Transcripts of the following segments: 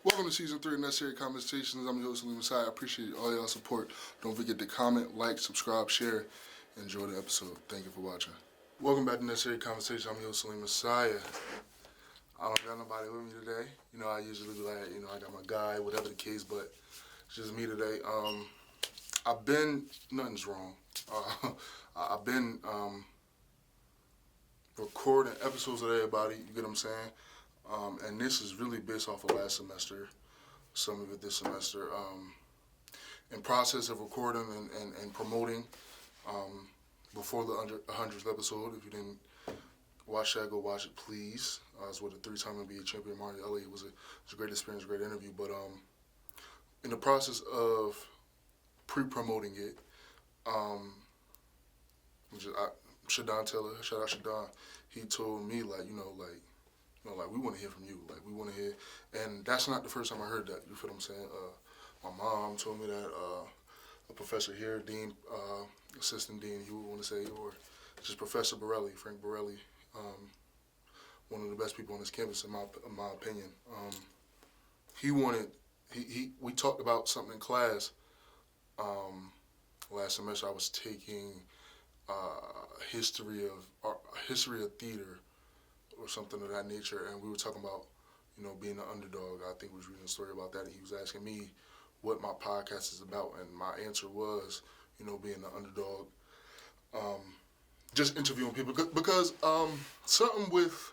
Welcome to Season 3 of Necessary Conversations. I'm your host, Saleem Messiah. I appreciate all y'all support. Don't forget to comment, like, subscribe, share. Enjoy the episode. Thank you for watching. Welcome back to Necessary Conversations. I'm your host, Saleem Messiah. I don't got nobody with me today. I usually be like, I got my guy, whatever the case, but it's just me today. Nothing's wrong. I've been recording episodes with everybody, you get what I'm saying? And this is really based off of last semester, some of it this semester. In process of recording and promoting before the 100th episode. If you didn't watch that, go watch it, please. I was with a 3-time NBA champion, Mario Elliott. It was a great experience, great interview. But in the process of pre-promoting it, Shadon Taylor, shout out Shadon, he told me, we want to hear from you. We want to hear. And that's not the first time I heard that. You feel what I'm saying? My mom told me that. A professor here, Dean, Assistant Dean, you would want to say, or just Professor Borelli, Frank Borelli, one of the best people on this campus, in my opinion. We talked about something in class last semester. I was taking history of theater or something of that nature, and we were talking about, being an underdog. I think we was reading a story about that, and he was asking me what my podcast is about, and my answer was, being an underdog, just interviewing people, because something with,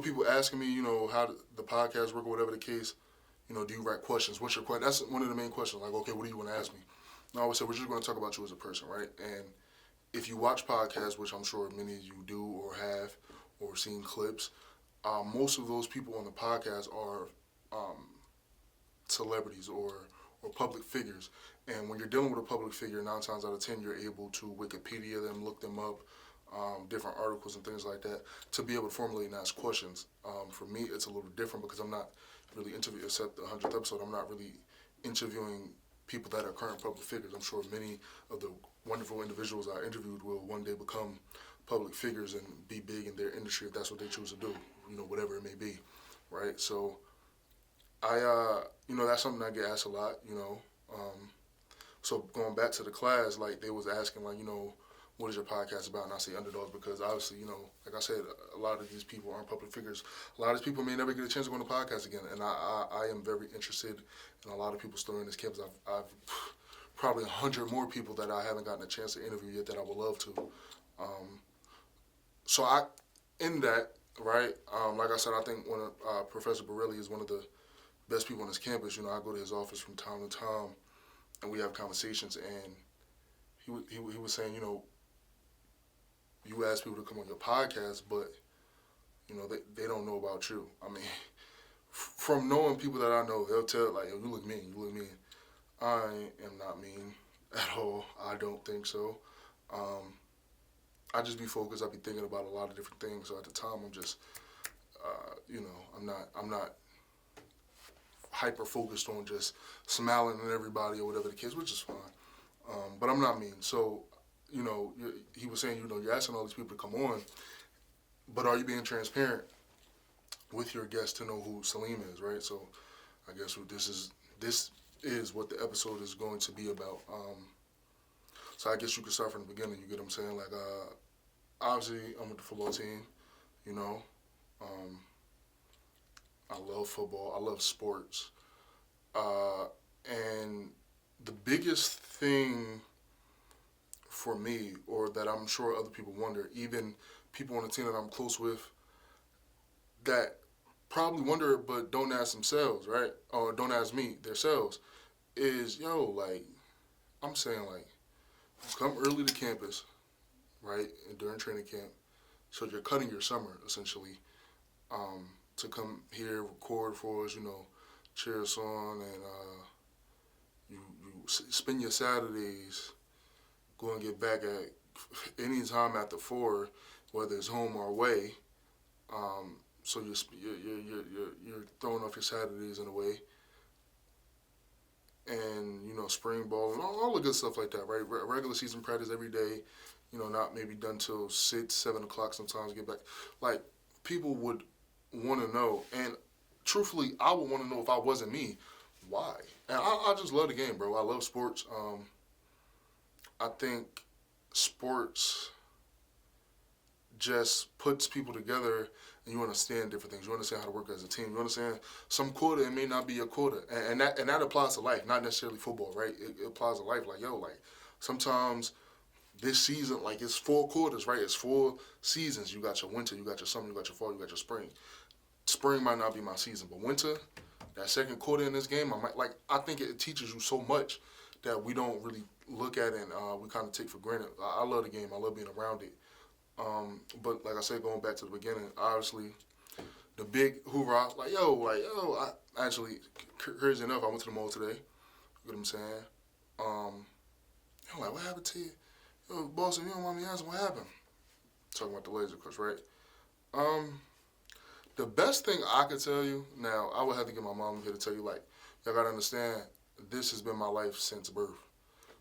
people asking me, how the podcast work or whatever the case, do you write questions? What's your question? That's one of the main questions, okay, what do you want to ask me? And I always say, we're just going to talk about you as a person, right? And if you watch podcasts, which I'm sure many of you do or have, or seen clips, most of those people on the podcast are celebrities or public figures. And when you're dealing with a public figure, 9 times out of 10, you're able to Wikipedia them, look them up, different articles and things like that, to be able to formulate and ask questions. For me, it's a little different because I'm not really interviewing, except the 100th episode, I'm not really interviewing people that are current public figures. I'm sure many of the wonderful individuals I interviewed will one day become public figures and be big in their industry if that's what they choose to do, whatever it may be, right? So that's something I get asked a lot, So going back to the class, they was asking, what is your podcast about? And I say underdogs because obviously, like I said, a lot of these people aren't public figures. A lot of these people may never get a chance to go on the podcast again. And I am very interested in a lot of people's story in this campus. I've probably 100 more people that I haven't gotten a chance to interview yet that I would love to. In that, right, like I said, I think Professor Borelli is one of the best people on this campus. I go to his office from time to time, and we have conversations, and he was saying, you ask people to come on your podcast, but, they don't know about you. I mean, from knowing people that I know, they'll tell, yo, you look mean. I am not mean at all. I don't think so. I just be focused. I be thinking about a lot of different things. So at the time, I'm just, I'm not hyper focused on just smiling at everybody or whatever the case, which is fine. But I'm not mean. So, he was saying, you're asking all these people to come on, but are you being transparent with your guests to know who Saleem is, right? So I guess this is what the episode is going to be about. So I guess you could start from the beginning, you get what I'm saying? Obviously, I'm with the football team, I love football. I love sports. And the biggest thing for me, or that I'm sure other people wonder, even people on the team that I'm close with, that probably wonder but don't ask themselves, right? Or don't ask me, themselves, is, I'm saying, come early to campus, right, and during training camp, so you're cutting your summer, essentially, to come here, record for us, cheer us on, and you spend your Saturdays, go and get back at any time after 4, whether it's home or away. So you're throwing off your Saturdays in a way, and spring ball and all the good stuff like that, right? Regular season practice every day, not maybe done till 6, 7 o'clock sometimes. Get back, people would want to know, and truthfully, I would want to know if I wasn't me, why? And I just love the game, bro. I love sports. I think sports just puts people together and you understand different things. You understand how to work as a team. You understand some quota, it may not be a quota. And that applies to life, not necessarily football, right? It applies to life. Like, yo, like sometimes this season, like it's 4 quarters, right? It's 4 seasons. You got your winter, you got your summer, you got your fall, you got your spring. Spring might not be my season, but winter, that second quarter in this game, I think it teaches you so much that we don't really look at it and we kind of take for granted. I love the game. I love being around it. But like I said, going back to the beginning, obviously the big hoorah, I actually, crazy enough, I went to the mall today. You know what I'm saying? Um, I'm like, what happened to you? Yo, boss, if you don't mind me asking, what happened? Talking about the laser course, right? Um, the best thing I could tell you, now, I would have to get my mom here to tell you, like, y'all gotta understand, this has been my life since birth.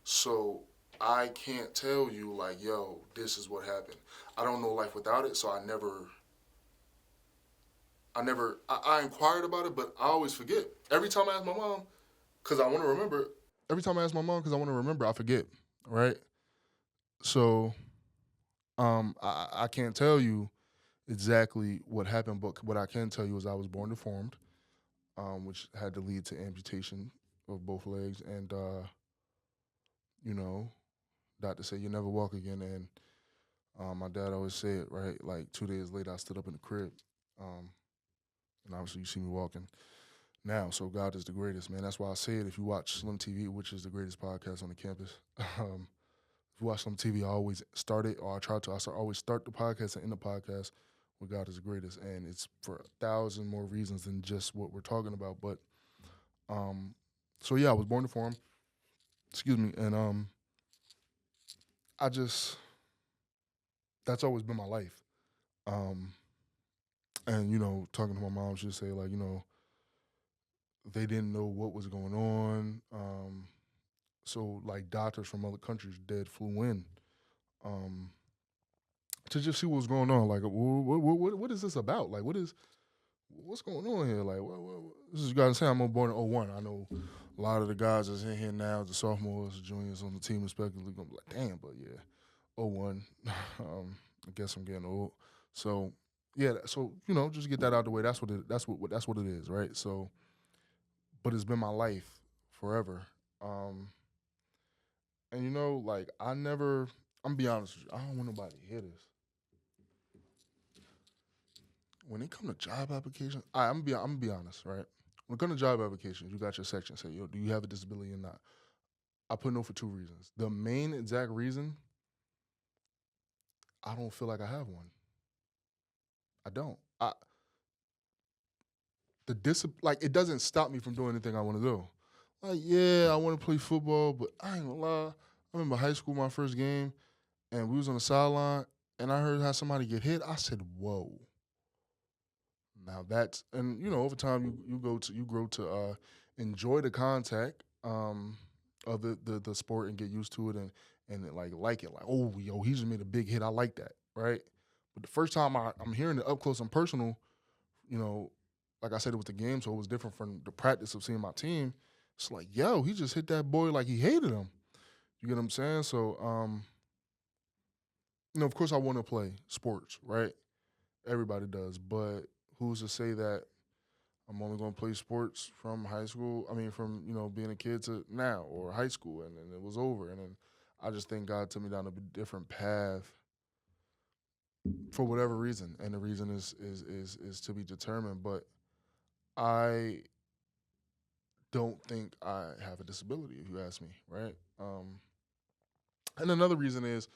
So I can't tell you, like, yo, this is what happened. I don't know life without it, so I inquired about it, but I always forget. Every time I ask my mom, because I want to remember. Every time I ask my mom, because I want to remember, I forget. Right. So, I can't tell you exactly what happened, but what I can tell you is I was born deformed, which had to lead to amputation of both legs, and you know, doctor said you never walk again, and my dad always said, right, like 2 days later, I stood up in the crib, um, and obviously you see me walking now. So God is the greatest, man. That's why I say it. If you watch Slim TV, which is the greatest podcast on the campus, if you watch Slim TV, I always start it, or I try to. Always start the podcast and end the podcast with God is the greatest, and it's for 1,000 more reasons than just what we're talking about. But um, so yeah, I was born deformed. Excuse me, and I just that's always been my life. Um, and talking to my mom, she'd say like, they didn't know what was going on. So like doctors from other countries dead flew in um, to just see what was going on. Like, what is this about? Like, what's going on here? Like, this is, you gotta say I'm born in '01. I know a lot of the guys that's in here now, the sophomores, the juniors on the team respectively, gonna be like, damn, but yeah, '01. I guess I'm getting old. So yeah, so just get that out of the way. That's what it is, right? So, but it's been my life forever. Um, and like I never. I'm gonna be honest with you. I don't want nobody to hear this. When it come to job applications, I'm gonna be honest, right? When it come to job applications, you got your section say, yo, do you have a disability or not? I put no for 2 reasons. The main exact reason, I don't feel like I have one. I don't. Like it doesn't stop me from doing anything I want to do. Like, yeah, I want to play football, but I ain't gonna lie. I remember high school, my first game, and we was on the sideline, and I heard how somebody get hit. I said, whoa. Now that's, and over time you grow to enjoy the contact of the sport and get used to it, and like it, like, oh, yo, he just made a big hit. I like that, right? But the first time I'm hearing it up close and personal, you know, like I said, it was the game, so it was different from the practice of seeing my team. It's like, yo, he just hit that boy like he hated him. You get what I'm saying? So, of course, I want to play sports, right? Everybody does, but who's to say that I'm only going to play sports from high school? I mean, from being a kid to now, or high school, and then it was over, and then I just think God took me down a different path for whatever reason, and the reason is to be determined. But I don't think I have a disability, if you ask me, right? And another reason is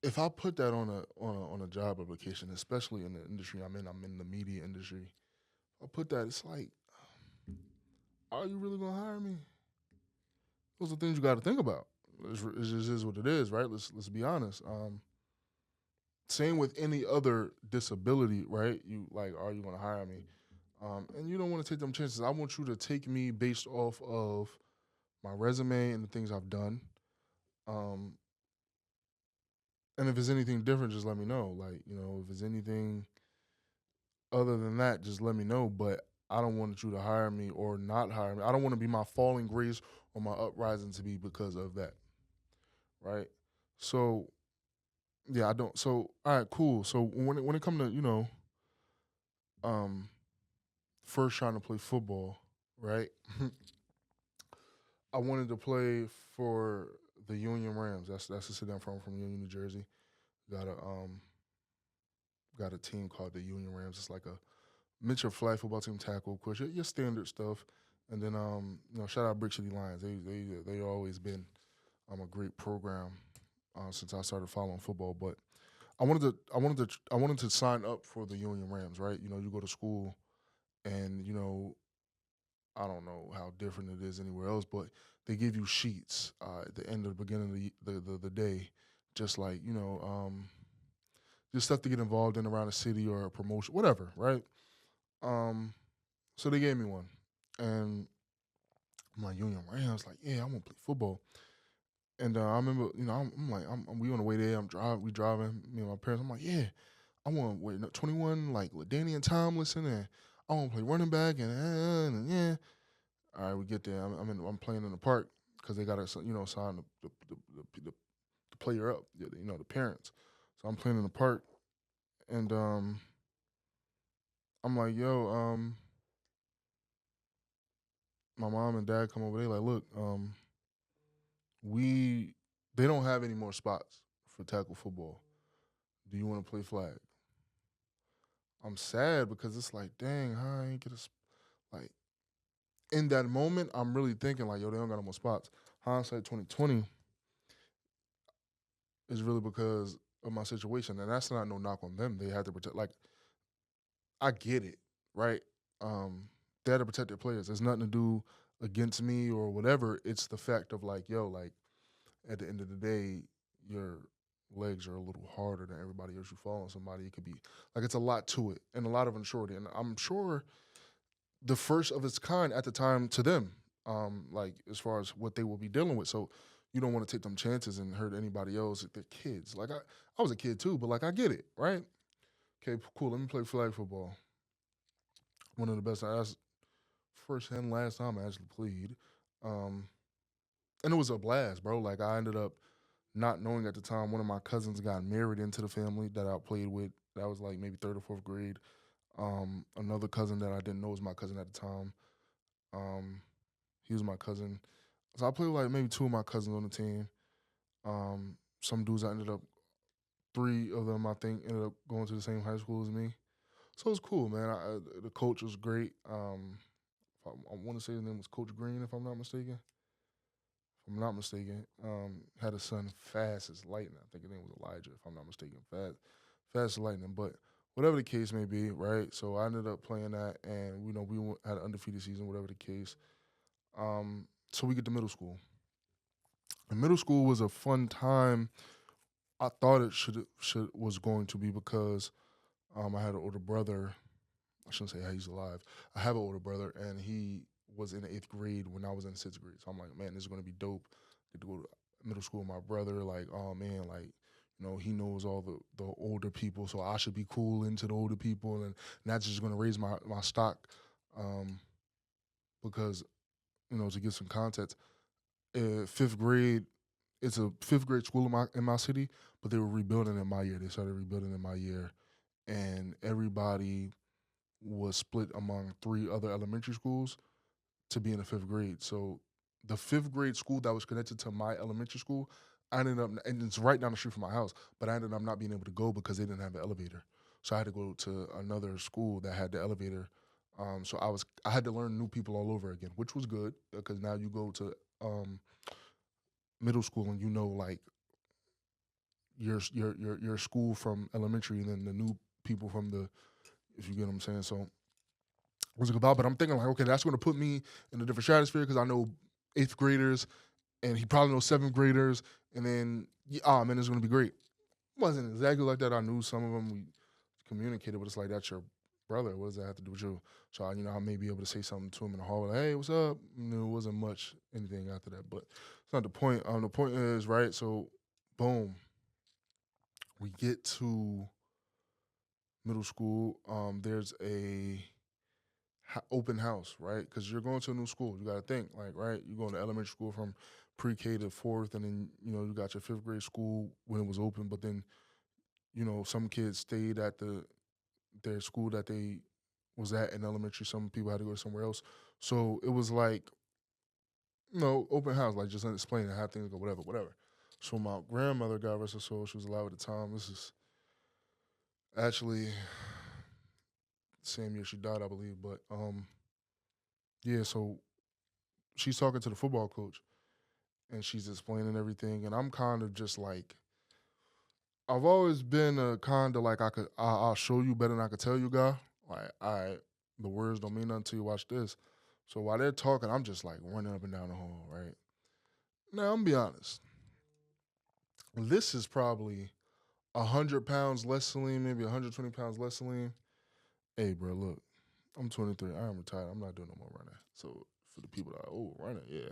if I put that on a job application, especially in the industry I'm in the media industry. I put that, it's like, are you really gonna hire me? Those are things you got to think about. It just is what it is, right? Let's be honest. Same with any other disability, right? You like, are you gonna hire me? And you don't want to take them chances. I want you to take me based off of my resume and the things I've done. Um, and if there's anything different, just let me know. Like, if there's anything Other than that, just let me know. But I don't want you to hire me or not hire me. I don't want to be my falling grace or my uprising to be because of that, right? So yeah, I don't. So all right, cool. So when it come to um first trying to play football, right? I wanted to play for the Union Rams. That's the city I'm from Union, New Jersey. Got a team called the Union Rams. It's like a miniature flag football team, tackle, of course, your standard stuff. And then shout out Brick City Lions. They always been a great program since I started following football. But I wanted to sign up for the Union Rams, right? You know, you go to school and I don't know how different it is anywhere else, but they give you sheets at the end of the beginning of the day, just like just stuff to get involved in around the city or a promotion, whatever, right? Um, so they gave me one, and I'm like Union Rams, like yeah, I want to play football. And I remember, I'm like, we on the way there. We driving, me and my parents. I'm like, yeah, I want to wait 21 like Ladanian Tomlinson, and I want to play running back, and yeah. All right, we get there. I'm playing in the park because they got to sign the player up, the parents. So I'm playing in the park, and I'm like, yo, my mom and dad come over. They like, look, we they don't have any more spots for tackle football. Do you want to play flag? I'm sad because it's like, dang, how I ain't get like in that moment. I'm really thinking like, yo, they don't got no more spots. Hindsight 2020 is really because of my situation, and that's not no knock on them. They had to protect. Like, I get it, right? They had to protect their players. There's nothing to do against me or whatever. It's the fact of like, yo, like at the end of the day, your legs are a little harder than everybody else. You fall on somebody, it could be like it's a lot to it and a lot of unsurety. And I'm sure the first of its kind at the time to them, like as far as what they will be dealing with. So you don't want to take them chances and hurt anybody else. They're kids. Like I was a kid too, but like I get it, right? Okay, cool. Let me play flag football. One of the best. That's first and last time I actually played. Um, and it was a blast, bro. Like I ended up not knowing at the time one of my cousins got married into the family that I played with. That was like maybe third or fourth grade. Another cousin that I didn't know was my cousin at the time. Um, he was my cousin. So I played with like maybe two of my cousins on the team. Some dudes I ended up three of them I think ended up going to the same high school as me. So it was cool, man. The coach was great. I want to say his name was Coach Green, if I'm not mistaken. If I'm not mistaken, had a son fast as lightning. I think his name was Elijah, if I'm not mistaken. Fast as lightning. But whatever the case may be, right? So I ended up playing that, and had an undefeated season, whatever the case. So we get to middle school. And middle school was a fun time. I thought it should was going to be because I had an older brother. I shouldn't say he's alive. I have an older brother, and he was in the eighth grade when I was in sixth grade. So I'm like, man, this is gonna be dope. Get to go to middle school with my brother. Like, oh man, like he knows all the older people, so I should be cool into the older people, and that's just gonna raise my stock. Um, because to give some context, fifth grade. It's a fifth grade school in my city, but they were rebuilding in my year. They started rebuilding in my year, and everybody was split among three other elementary schools to be in the fifth grade. So the fifth grade school that was connected to my elementary school, I ended up, and it's right down the street from my house, but I ended up not being able to go because they didn't have an elevator. So I had to go to another school that had the elevator. So I had to learn new people all over again, which was good because now you go to middle school and like your school from elementary and then the new people from the, if you get what I'm saying. So was it about? But I'm thinking like, okay, that's going to put me in a different stratosphere because I know eighth graders, and he probably knows seventh graders, and then man, it's going to be great. It wasn't exactly like that. I knew some of them. We communicated, but it's like that's your brother. What does that have to do with you? So I may be able to say something to him in the hallway, like, hey, what's up? It wasn't much anything after that, but it's not the point. The point is right. So, boom, we get to middle school, there's a open house, right? Because you're going to a new school. You got to think, like, right? You're going to elementary school from pre-K to fourth, and then you got your fifth grade school when it was open. But then some kids stayed at their school that they was at in elementary. Some people had to go somewhere else. So it was like open house, like just explaining how things go, whatever, whatever. So my grandmother, God rest her soul, she was alive at the time. This is actually the same year she died, I believe. But yeah, so she's talking to the football coach and she's explaining everything, and I'm kind of just like, I've always been a kind of like I'll show you better than I could tell you guy. Like the words don't mean nothing to you. Watch this. So while they're talking, I'm just like running up and down the hall, right? Now I'm gonna be honest. This is probably 100 pounds less Saleem, maybe 120 pounds less Saleem. Hey, bro, look, I'm 23. I am retired. I'm not doing no more running. So for the people that are, running, yeah.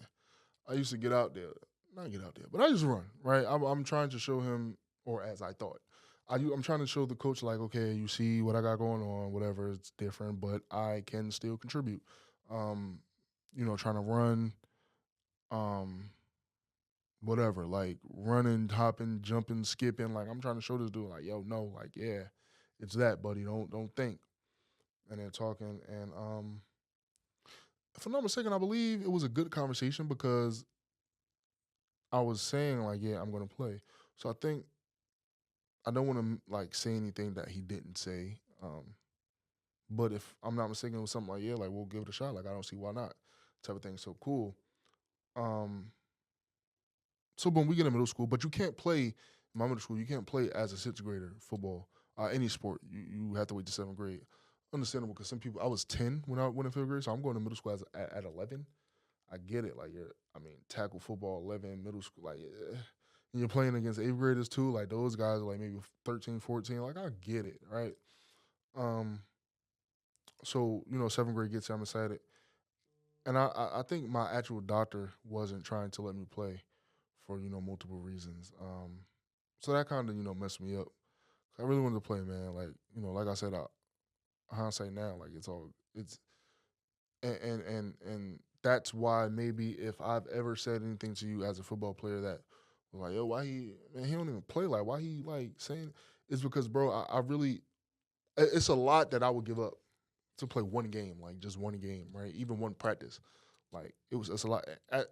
I used to get out there, not get out there, but I used to run, right? I'm trying to show him, or as I thought, I'm trying to show the coach, like, okay, you see what I got going on, whatever, it's different, but I can still contribute. Um, trying to run, um, whatever, like running, hopping, jumping, skipping. Like I'm trying to show this dude, like, yo, no, like, yeah, it's that, buddy. Don't think. And they're talking, and if I'm not mistaken, I believe it was a good conversation because I was saying like, yeah, I'm gonna play. So I think I don't want to like say anything that he didn't say. But if I'm not mistaken, it was something like, yeah, like we'll give it a shot. Like I don't see why not, type of thing. So cool. Um, so when we get in middle school, but you can't play in my middle school. You can't play as a sixth grader football, any sport. You have to wait to seventh grade. Understandable because some people. I was 10 when I went in fifth grade, so I'm going to middle school at 11. I get it. Like I mean, tackle football 11, middle school. Like and you're playing against eighth graders too. Like those guys are like maybe 13, 14. Like I get it, right? Um, so seventh grade gets here, I'm excited, and I think my actual doctor wasn't trying to let me play for multiple reasons. So that kind of messed me up. I really wanted to play, man. Like like I said, hindsight now, like it's and that's why maybe if I've ever said anything to you as a football player that was like, yo, why he don't even play, like why he like saying, it's because bro, I really, it's a lot that I would give up to play one game, like just one game, right? Even one practice. Like it's a lot.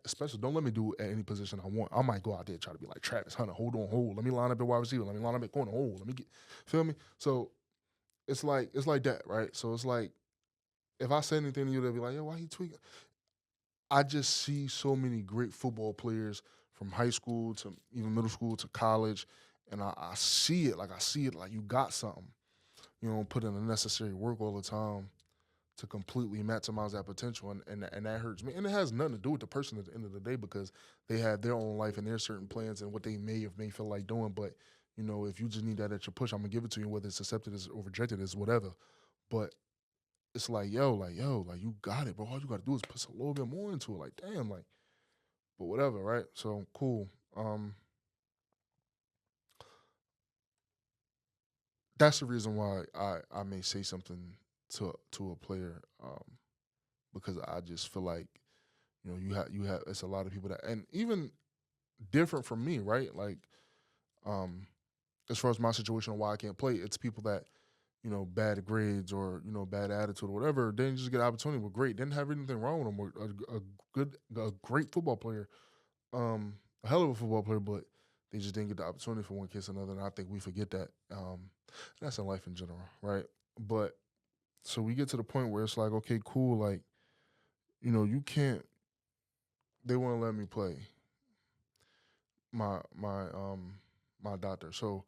Especially, don't let me do at any position I want. I might go out there and try to be like Travis Hunter. Hold. Let me line up at wide receiver. Let me line up at corner. Hold. Let me get. Feel me? So it's like that, right? So it's like if I say anything to you, they'll be like, yo, why he tweaking? I just see so many great football players from high school to even middle school to college, and I see it. Like I see it. Like you got something. You don't put in the necessary work all the time to completely maximize that potential, and that hurts me. And it has nothing to do with the person at the end of the day because they have their own life and their certain plans and what they may feel like doing. But if you just need that extra push, I'm gonna give it to you, whether it's accepted as or rejected as whatever. But it's like you got it, bro. All you gotta do is put a little bit more into it. Like damn, like but whatever, right? So cool. That's the reason why I may say something to a player, because I just feel like you have it's a lot of people that, and even different from me, right? Like um as far as my situation and why I can't play, it's people that bad grades or bad attitude or whatever. They didn't just get an opportunity. Were great. Didn't have anything wrong with them. Were a great football player, a hell of a football player, but they just didn't get the opportunity for one case or another. And I think we forget that. That's in life in general, right? But so we get to the point where it's like, okay, cool, like you can't. They want to let me play my doctor. So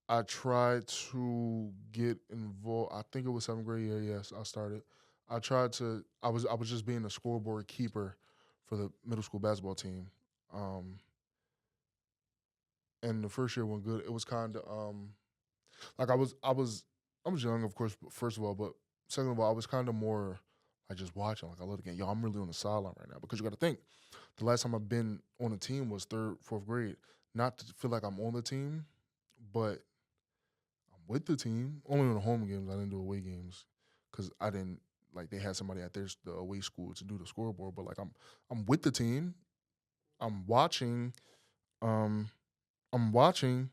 I tried to get involved. I think it was seventh grade year. Yes, I started. I tried to. I was just being a scoreboard keeper for the middle school basketball team. Um, and the first year went good. It was kind of like I was young, of course. First of all, but second of all, I was kind of more like just watching. Like I love the game. Yo, I'm really on the sideline right now because you got to think. The last time I've been on a team was third, fourth grade. Not to feel like I'm on the team, but I'm with the team, only on the home games. I didn't do away games because I didn't like they had somebody at the away school to do the scoreboard. But like I'm with the team. I'm watching. Um, I'm watching,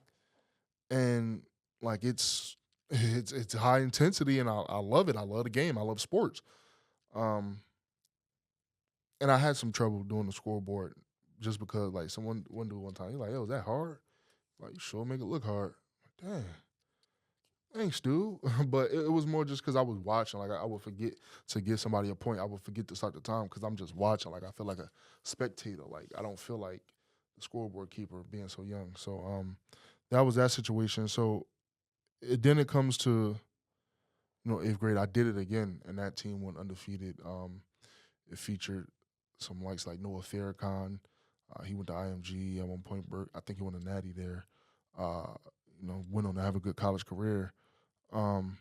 and like it's high intensity, and I love it. I love the game. I love sports. Um, and I had some trouble doing the scoreboard just because like someone one dude one time he's like, "Yo, is that hard?" Like, you sure make it look hard. Like, damn. Thanks, dude. But it was more just because I was watching. Like I would forget to give somebody a point. I would forget to start the time because I'm just watching. Like I feel like a spectator. Like I don't feel like the scoreboard keeper being so young. So that was that situation. So then it comes to eighth grade. I did it again, and that team went undefeated. It featured some likes like Noah Farrakhan. He went to IMG at one point. I think he won a natty there. Uh, went on to have a good college career. Um,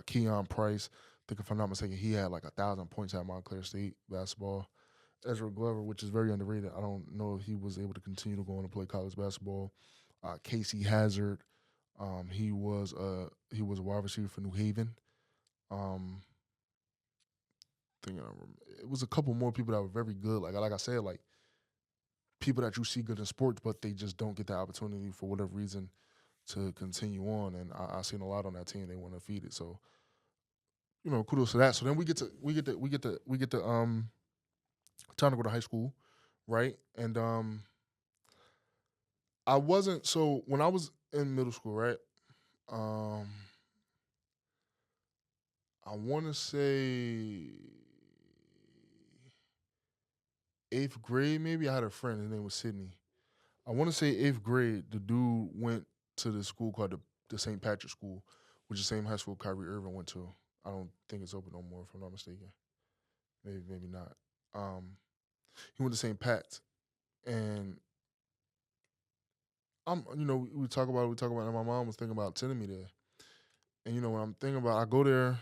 Keon Price. I think if I'm not mistaken, he had like 1,000 points at Montclair State basketball. Ezra Glover, which is very underrated. I don't know if he was able to continue to go on to play college basketball. Casey Hazard. He was a wide receiver for New Haven. Um, it was a couple more people that were very good. Like I said, like people that you see good in sports, but they just don't get the opportunity for whatever reason to continue on. And I seen a lot on that team. They went undefeated. So kudos to that. So then we get to trying to go to high school, right? And I wasn't so when I was in middle school, right? Um, I want to say eighth grade, maybe. I had a friend. His name was Sydney. I want to say eighth grade. The dude went to the school called the St. Patrick School, which is the same high school Kyrie Irving went to. I don't think it's open no more, if I'm not mistaken. Maybe not. He went to St. Pat's, and we talk about, and my mom was thinking about sending me there. And when I'm thinking about, I go there,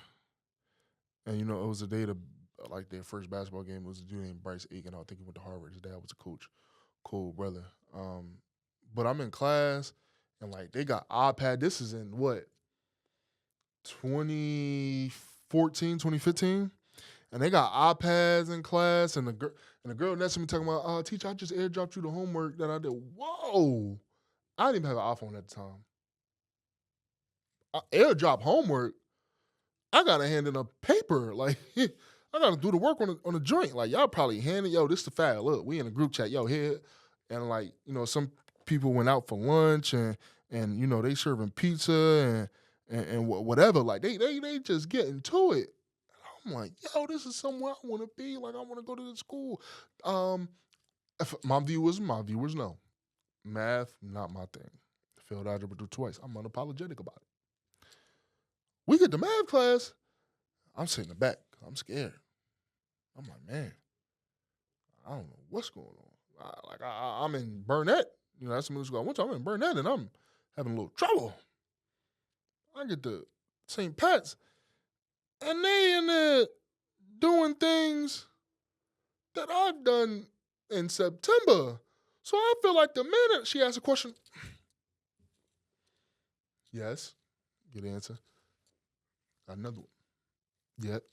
and it was the day to like their first basketball game. It was a dude named Bryce Aiken. I think he went to Harvard. His dad was a coach. Cool brother. But I'm in class, and like they got iPad. This is in what 2014, 2015, and they got iPads in class, and the girl next to me talking about, teacher, I just airdropped you the homework that I did. Whoa, I didn't even have an iPhone at the time. Airdrop homework. I gotta hand in a paper. Like I gotta do the work on the joint. Like y'all probably hand it, yo, this the file. Look, we in a group chat, yo, here. And like, some people went out for lunch and they serving pizza and whatever. Like they just getting to it. I'm like, yo, this is somewhere I wanna be. Like I wanna go to the school. Um if my viewers know. Math, not my thing. Failed algebra through twice. I'm unapologetic about it. We get to math class. I'm sitting in the back. I'm scared. I'm like, man, I don't know what's going on. I'm in Burnett. That's the middle school I went to. I'm in Burnett, and I'm having a little trouble. I get to St. Pat's, and they in there doing things that I've done in September. So I feel like the minute she asks a question, yes, good answer. Got another one. Yep.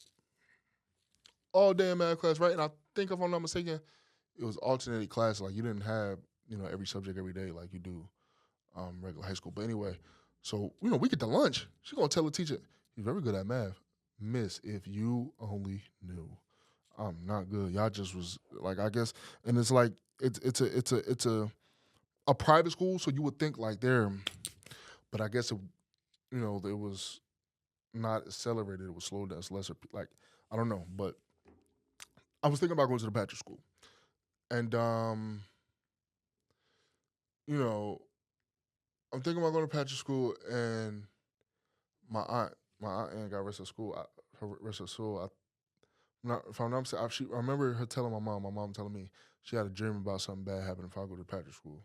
All day in math class, right? And I think if I'm not mistaken, it was alternating class. Like you didn't have, every subject every day like you do regular high school. But anyway, so we get to lunch. She gonna tell the teacher, "You're very good at math, Miss. If you only knew, I'm not good. Y'all just was like I guess." And it's like it's a private school, so you would think like they're, but I guess it was not accelerated. It was slowed down. It's lesser. Like I don't know, but I was thinking about going to the Patrick school, and you know, I'm thinking about going to Patrick school, and my aunt, my aunt Ann got arrested at school. Her arrested at school. Not, if I'm not mistaken, I remember her telling my mom telling me she had a dream about something bad happening if I go to Patrick school.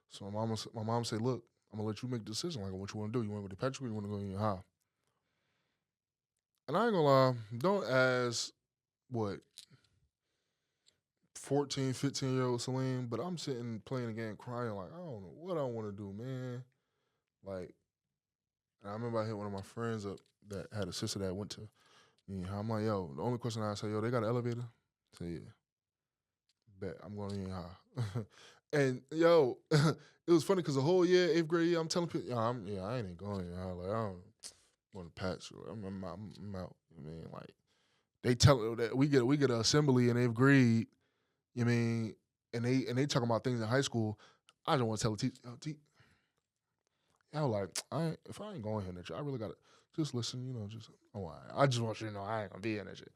So my mom said, "Look, I'm gonna let you make the decision. Like, what you want to do? You want to go to Patrick school? Or you want to go in your high?" And I ain't gonna lie, don't ask what 14, 15-year-old Saleem, but I'm sitting playing the game, crying like I don't know what I want to do, man. Like, and I remember I hit one of my friends up that had a sister that went to I'm like, yo, the only question I say, yo, they got an elevator? I say, yeah, bet I'm going to Union High. And yo, it was funny because the whole year, eighth grade year, I'm telling people, I ain't even going to Union High. Like, I don't want to patch. I'm out. I mean, like, they tell that we get an assembly in eighth grade. You mean, and they talking about things in high school. I don't want to tell the teacher. I was like, if I ain't going here next year, I really gotta just listen. Just I just want you to know I ain't gonna be in that shit.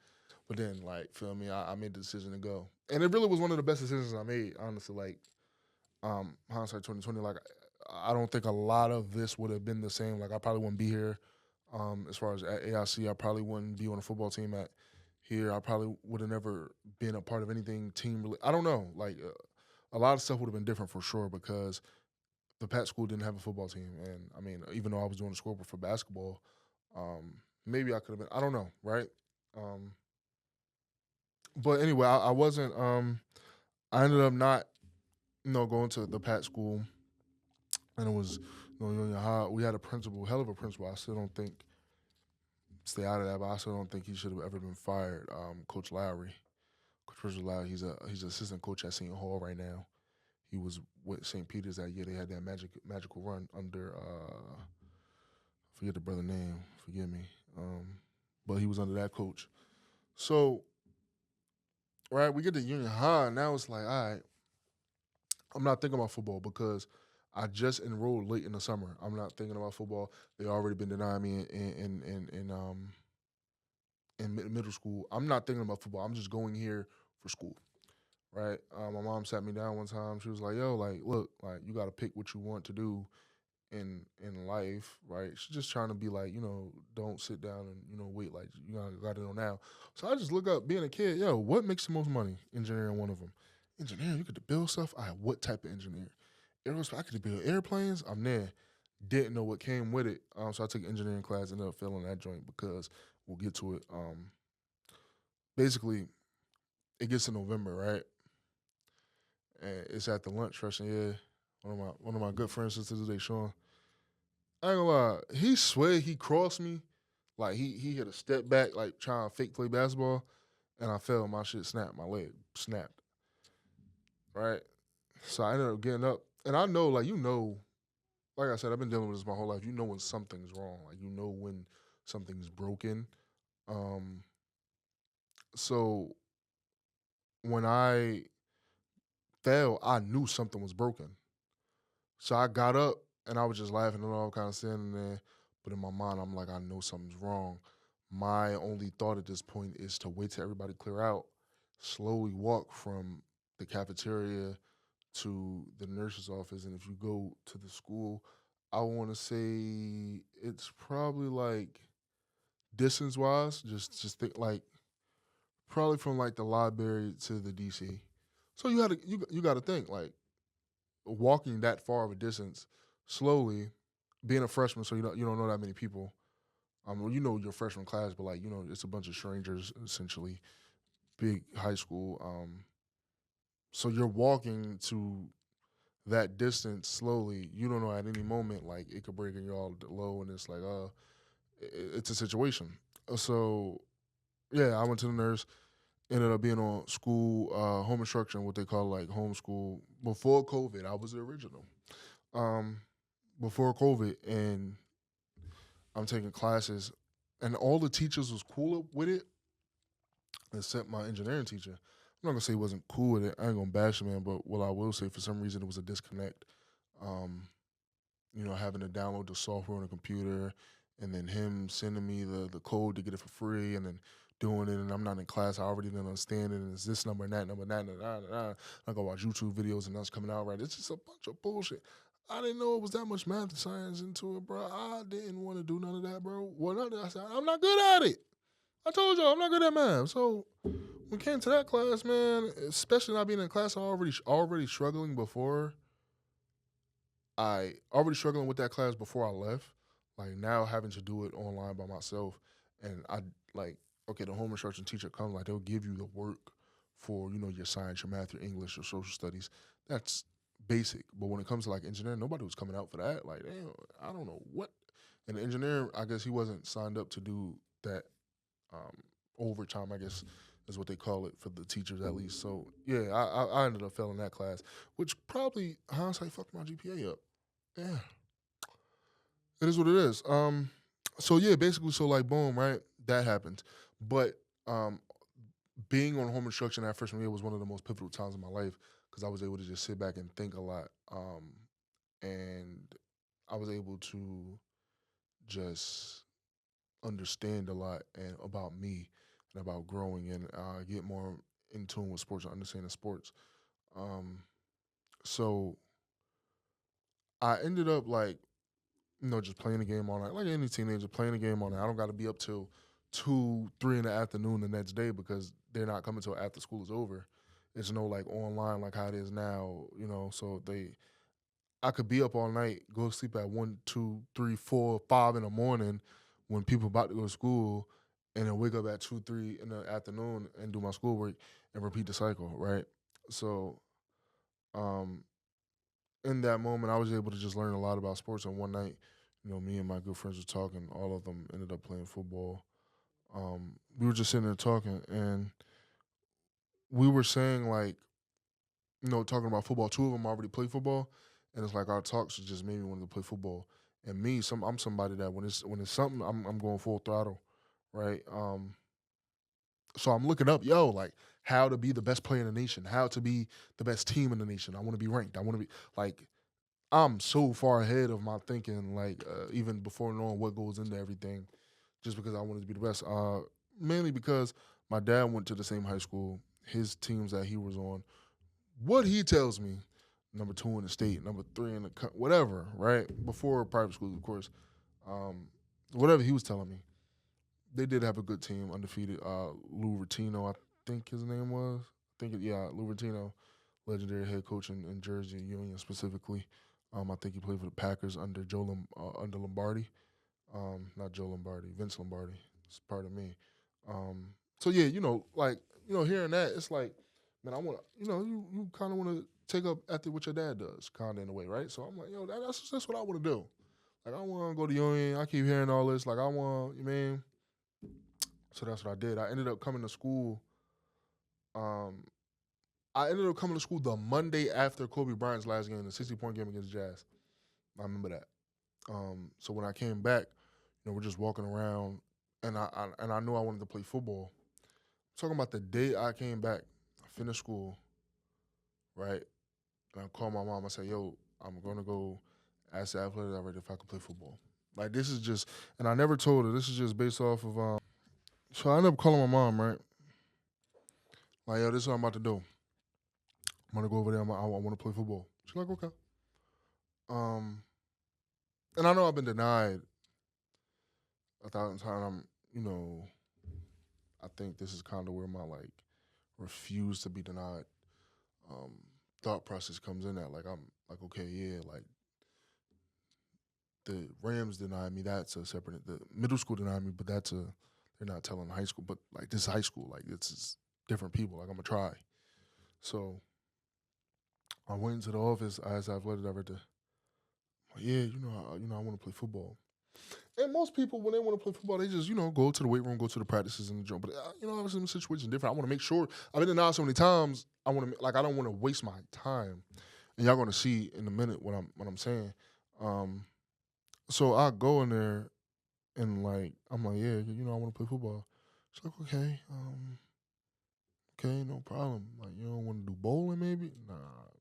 But then, like, feel me, I made the decision to go, and it really was one of the best decisions I made. Honestly, like, hindsight 2020. Like, I don't think a lot of this would have been the same. Like, I probably wouldn't be here. As far as at AIC, I probably wouldn't be on a football team at here. I probably would have never been a part of anything team. I don't know. Like, a lot of stuff would have been different for sure because the Pat school didn't have a football team, and I mean, even though I was doing the scoreboard for basketball, maybe I could have been. I don't know, right? Um, but anyway, I wasn't. I ended up not, going to the Pat school, and it was, how we had a principal, hell of a principal. I still don't think stay out of that, but I still don't think he should have ever been fired. Coach Lowry, Coach Richard Lowry, he's an assistant coach at Seton Hall right now. He was with St. Peter's that year. They had that magical run under forget the brother name, forgive me. But he was under that coach. So, right, we get to Union High. Now it's like, all right, I'm not thinking about football because I just enrolled late in the summer. I'm not thinking about football. They already been denying me in middle school. I'm not thinking about football. I'm just going here for school. Right. My mom sat me down one time. She was like, "Yo, like, look, like, you got to pick what you want to do in life, right?" She's just trying to be like, don't sit down and wait, like you got to know now. So I just look up, being a kid, yo, what makes the most money? Engineering, one of them. Engineering, you get to build stuff. I what type of engineer? Aerospace, I could build airplanes. I'm there. Didn't know what came with it. So I took engineering class, ended up failing that joint because we'll get to it. Basically, it gets to November, right? And it's at the lunch freshman year. One of my good friends to today, Sean. I ain't gonna lie, he swear he crossed me. Like he hit a step back, like trying to fake play basketball, and I fell. My shit snapped. My leg snapped. Right. So I ended up getting up, and I know, like like I said, I've been dealing with this my whole life. You know when something's wrong. Like you know when something's broken. Um. So when I fell, I knew something was broken. So I got up and I was just laughing and all, kind of standing there. But in my mind, I'm like, I know something's wrong. My only thought at this point is to wait till everybody clear out, slowly walk from the cafeteria to the nurse's office. And if you go to the school, I want to say it's probably like distance wise, just think like probably from like the library to the DC. So you got to think like walking that far of a distance slowly, being a freshman, so you don't know that many people. Well, you know your freshman class, but like it's a bunch of strangers essentially. Big high school. So you're walking to that distance slowly. You don't know at any moment like it could break and you're all low, and it's like it's a situation. So yeah, I went to the nurse. Ended up being on school home instruction, what they call like homeschool before COVID. I was the original. Um, Before COVID, and I'm taking classes, and all the teachers was cool with it, except my engineering teacher. I'm not gonna say he wasn't cool with it. I ain't gonna bash him, man, but what I will say, for some reason, it was a disconnect. Um, Having to download the software on a computer, and then him sending me the code to get it for free, and then doing it, and I'm not in class. I already didn't understand it, and it's this number and that number, and that. I go watch YouTube videos, and that's coming out right. It's just a bunch of bullshit. I didn't know it was that much math and science into it, bro. I didn't want to do none of that, bro. I said, I'm not good at it. I told y'all I'm not good at math. So when it came to that class, man, especially not being in class, I already struggling before I already struggling with that class before I left. Like now having to do it online by myself, and I like okay, the home instruction teacher comes, like they'll give you the work for your science, your math, your English, your social studies. That's basic. But when it comes to like engineering, nobody was coming out for that. Like, damn, I don't know what. And the engineer, I guess he wasn't signed up to do that um, overtime, I guess is what they call it for the teachers at least. So yeah, I ended up failing that class, which probably hindsight fucked my GPA up. Yeah, it is what it is. So yeah, basically, so like boom, right? That happened, but um, being on home instruction that freshman year was one of the most pivotal times in my life because I was able to just sit back and think a lot, and I was able to just understand a lot and about me and about growing and get more in tune with sports and understanding sports. Um, so I ended up like just playing the game all night, like any teenager playing the game all night. I don't got to be up till 2, 3 in the afternoon the next day because they're not coming till after school is over. It's no like online like how it is now, So I could be up all night, go to sleep at 1, 2, 3, 4, 5 in the morning when people about to go to school, and then wake up at 2, 3 in the afternoon and do my schoolwork and repeat the cycle, right? So, um, in that moment, I was able to just learn a lot about sports. And one night, me and my good friends were talking. All of them ended up playing football. We were just sitting there talking, and we were saying like, talking about football. Two of them already play football, and it's like our talks just made me want to play football. And me, I'm somebody that when it's something, I'm going full throttle, right? So I'm looking up, like how to be the best player in the nation, how to be the best team in the nation. I want to be ranked. I want to be like I'm so far ahead of my thinking, like even before knowing what goes into everything, just because I wanted to be the best. Mainly because my dad went to the same high school. His teams that he was on, what he tells me, number 2 in the state, number 3 in the whatever, right? Before private schools, of course. Um, whatever he was telling me, they did have a good team, undefeated. Lou Rotino, I think his name was. Lou Rotino, legendary head coach in Jersey Union specifically. I think he played for the Packers under under Lombardi. Not Joe Lombardi, Vince Lombardi. It's part of me. So yeah, hearing that, it's like, man, I want to, you kind of want to take up after what your dad does, kind of in a way, right? So I'm like, that's what I want to do. Like I want to go to Union. I keep hearing all this. Like I want, you mean? So that's what I did. I ended up coming to school. Um, I ended up coming to school the Monday after Kobe Bryant's last game, the 60-point game against Jazz. I remember that. So when I came back, we're just walking around, and I knew I wanted to play football. I'm talking about the day I came back, I finished school, right? And I called my mom. I said, "Yo, I'm gonna go ask the athletic director if I could play football." Like this is just, and I never told her. This is just based off of. So I ended up calling my mom, right? Like, yo, this is what I'm about to do. I'm gonna go over there. I want to play football. She's like, okay. Um, and I know I've been denied 1,000 times. I think this is kind of where my like refuse to be denied um, thought process comes in at. Like I'm like, okay, yeah, like the Rams denied me. That's a separate. The middle school denied me, but they're not telling high school. But like this is high school. Like it's is different people. Like I'm gonna try. So I went into the office. I asked the athletic director, yeah, I want to play football. And most people, when they want to play football, they just, go to the weight room, go to the practices and the gym. But, obviously, the situation different. I want to make sure. I've been denied so many times. I don't want to waste my time. And y'all going to see in a minute what I'm saying. Um, so I go in there and, like, I'm like, yeah, I want to play football. She's like, okay, no problem. Like, you don't want to do bowling maybe? Nah,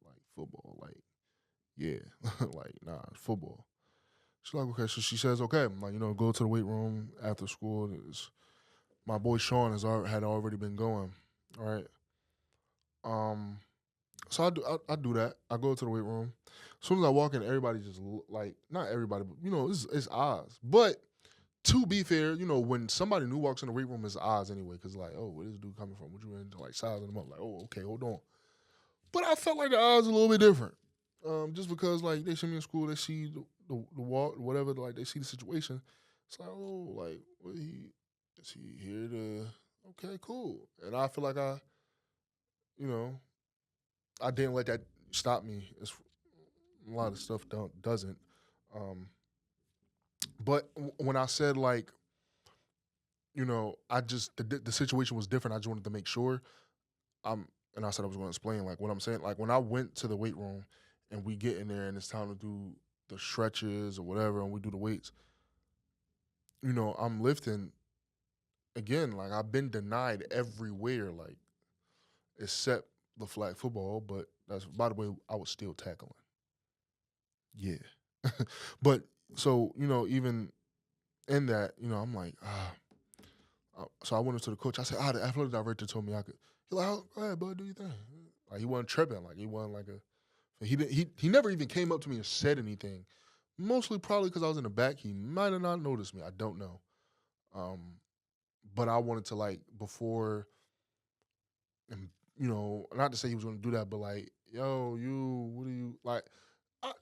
like, football. Like, yeah. Like, nah, football. She's like, okay. So she says, okay. I'm like, go to the weight room after school. My boy Sean had already been going. All right. Um. So I do that. I go to the weight room. As soon as I walk in, everybody just like not everybody, but it's odds. But to be fair, when somebody new walks in the weight room, it's odds anyway. Because like, oh, where this dude coming from? What you into like sizing them up? Like, oh, okay, hold on. But I felt like the odds a little bit different. Just because like they see me in school, they see the walk, whatever, like they see the situation. It's like, oh, like is he here to? Okay, cool. And I feel like you know, I didn't let that stop me A lot of stuff doesn't. Um, but when I said like, I just the situation was different. I just wanted to make sure. And I said I was going to explain like what I'm saying. Like when I went to the weight room and we get in there and it's time to do the stretches or whatever, and we do the weights. I'm lifting again. Like I've been denied everywhere, like except the flag football. But that's by the way, I was still tackling. Yeah, but so even in that, I'm like So I went into the coach. I said, the athletic director told me I could. He like, oh, go ahead, bud, do your thing. Like he wasn't tripping. Like he wasn't like a. He didn't. He never even came up to me and said anything. Mostly probably because I was in the back. He might have not noticed me. I don't know. Um, but I wanted to like before, and not to say he was going to do that, but like, yo, what do you like?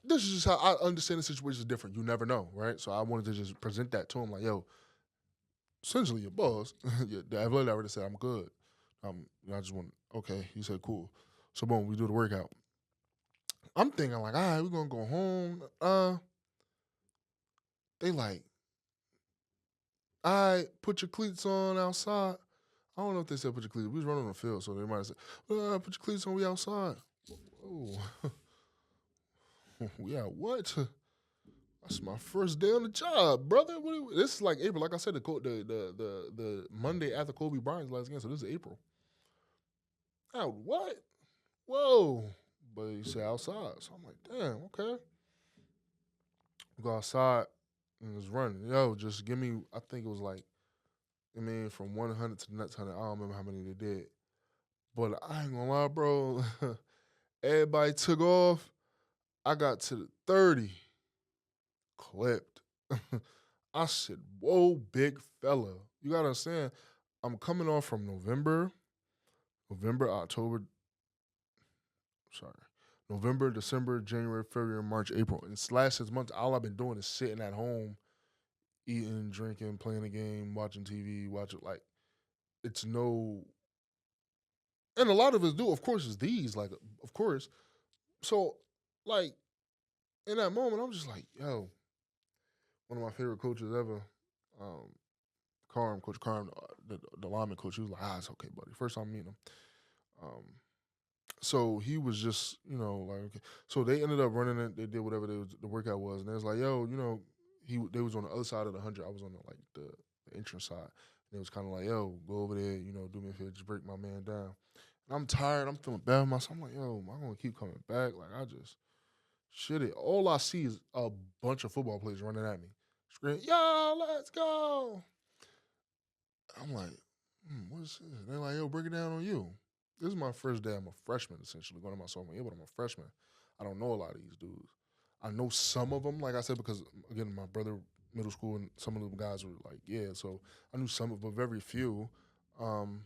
This is just how I understand the situation is different. You never know, right? So I wanted to just present that to him, like, yo, essentially your boss. The athletic director said I'm good. I just want okay. He said cool. So boom, we do the workout. I'm thinking like, all right, we're gonna go home. They like, all right, put your cleats on outside. I don't know if they said put your cleats. We was running on the field, so they might have said, put your cleats on. We outside. Oh, yeah, what? That's my first day on the job, brother. This is like April. Like I said, the Monday after Kobe Bryant's last game, so this is April. Oh, what? Whoa. But he said outside. So I'm like, damn, okay. We go outside and it's running. Yo, just give me, I think it was like, from 100 to the next 100. I don't remember how many they did. But I ain't gonna lie, bro. Everybody took off. I got to the 30, clipped. I said, whoa, big fella. You gotta understand, I'm coming off from November, October, sorry, November, December, January, February, March, April. And it's last 6 months, all I've been doing is sitting at home, eating, drinking, playing a game, watching TV, watching like it's no, and a lot of us do. Of course, is these like, of course. So, like in that moment, I'm just like, yo, one of my favorite coaches ever, um, Coach Carm, the lineman coach. He was like, it's okay, buddy. First time meeting him. Um, So he was just, like okay. So they ended up running it. They did whatever the workout was, and they was like, "Yo, they was on the other side of the 100. I was on the entrance side, and it was kind of like, "Yo, go over there, do me a favor, just break my man down." And I'm tired. I'm feeling bad with myself. I'm like, "Yo, am I gonna keep coming back? Like I just shit it. All I see is a bunch of football players running at me, screaming, "Yo, let's go!" I'm like, what's this? They're like, yo, break it down on you. This is my first day. I'm a freshman, essentially, going to my sophomore year, but I'm a freshman. I don't know a lot of these dudes. I know some of them, like I said, because, again, my brother, middle school, and some of the guys were like, yeah, so I knew some of them, but very few. Um,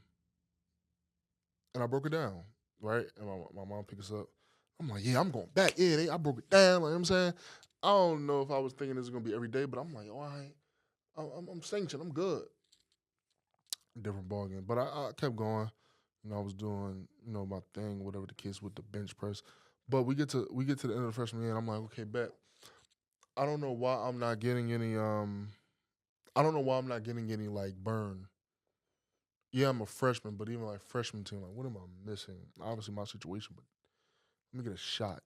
and I broke it down, right? And my mom picked us up. I'm like, yeah, I'm going back. Yeah, I broke it down. Like, I'm saying, I don't know if I was thinking this was going to be every day, but I'm like, all right, I'm sanctioned. I'm good. Different ball game. But I kept going. I was doing, my thing, whatever the case with the bench press. But we get to the end of the freshman year, and I'm like, okay, bet. I don't know why I'm not getting any. I don't know why I'm not getting any like burn. Yeah, I'm a freshman, but even like freshman team, like, what am I missing? Obviously, my situation, but let me get a shot.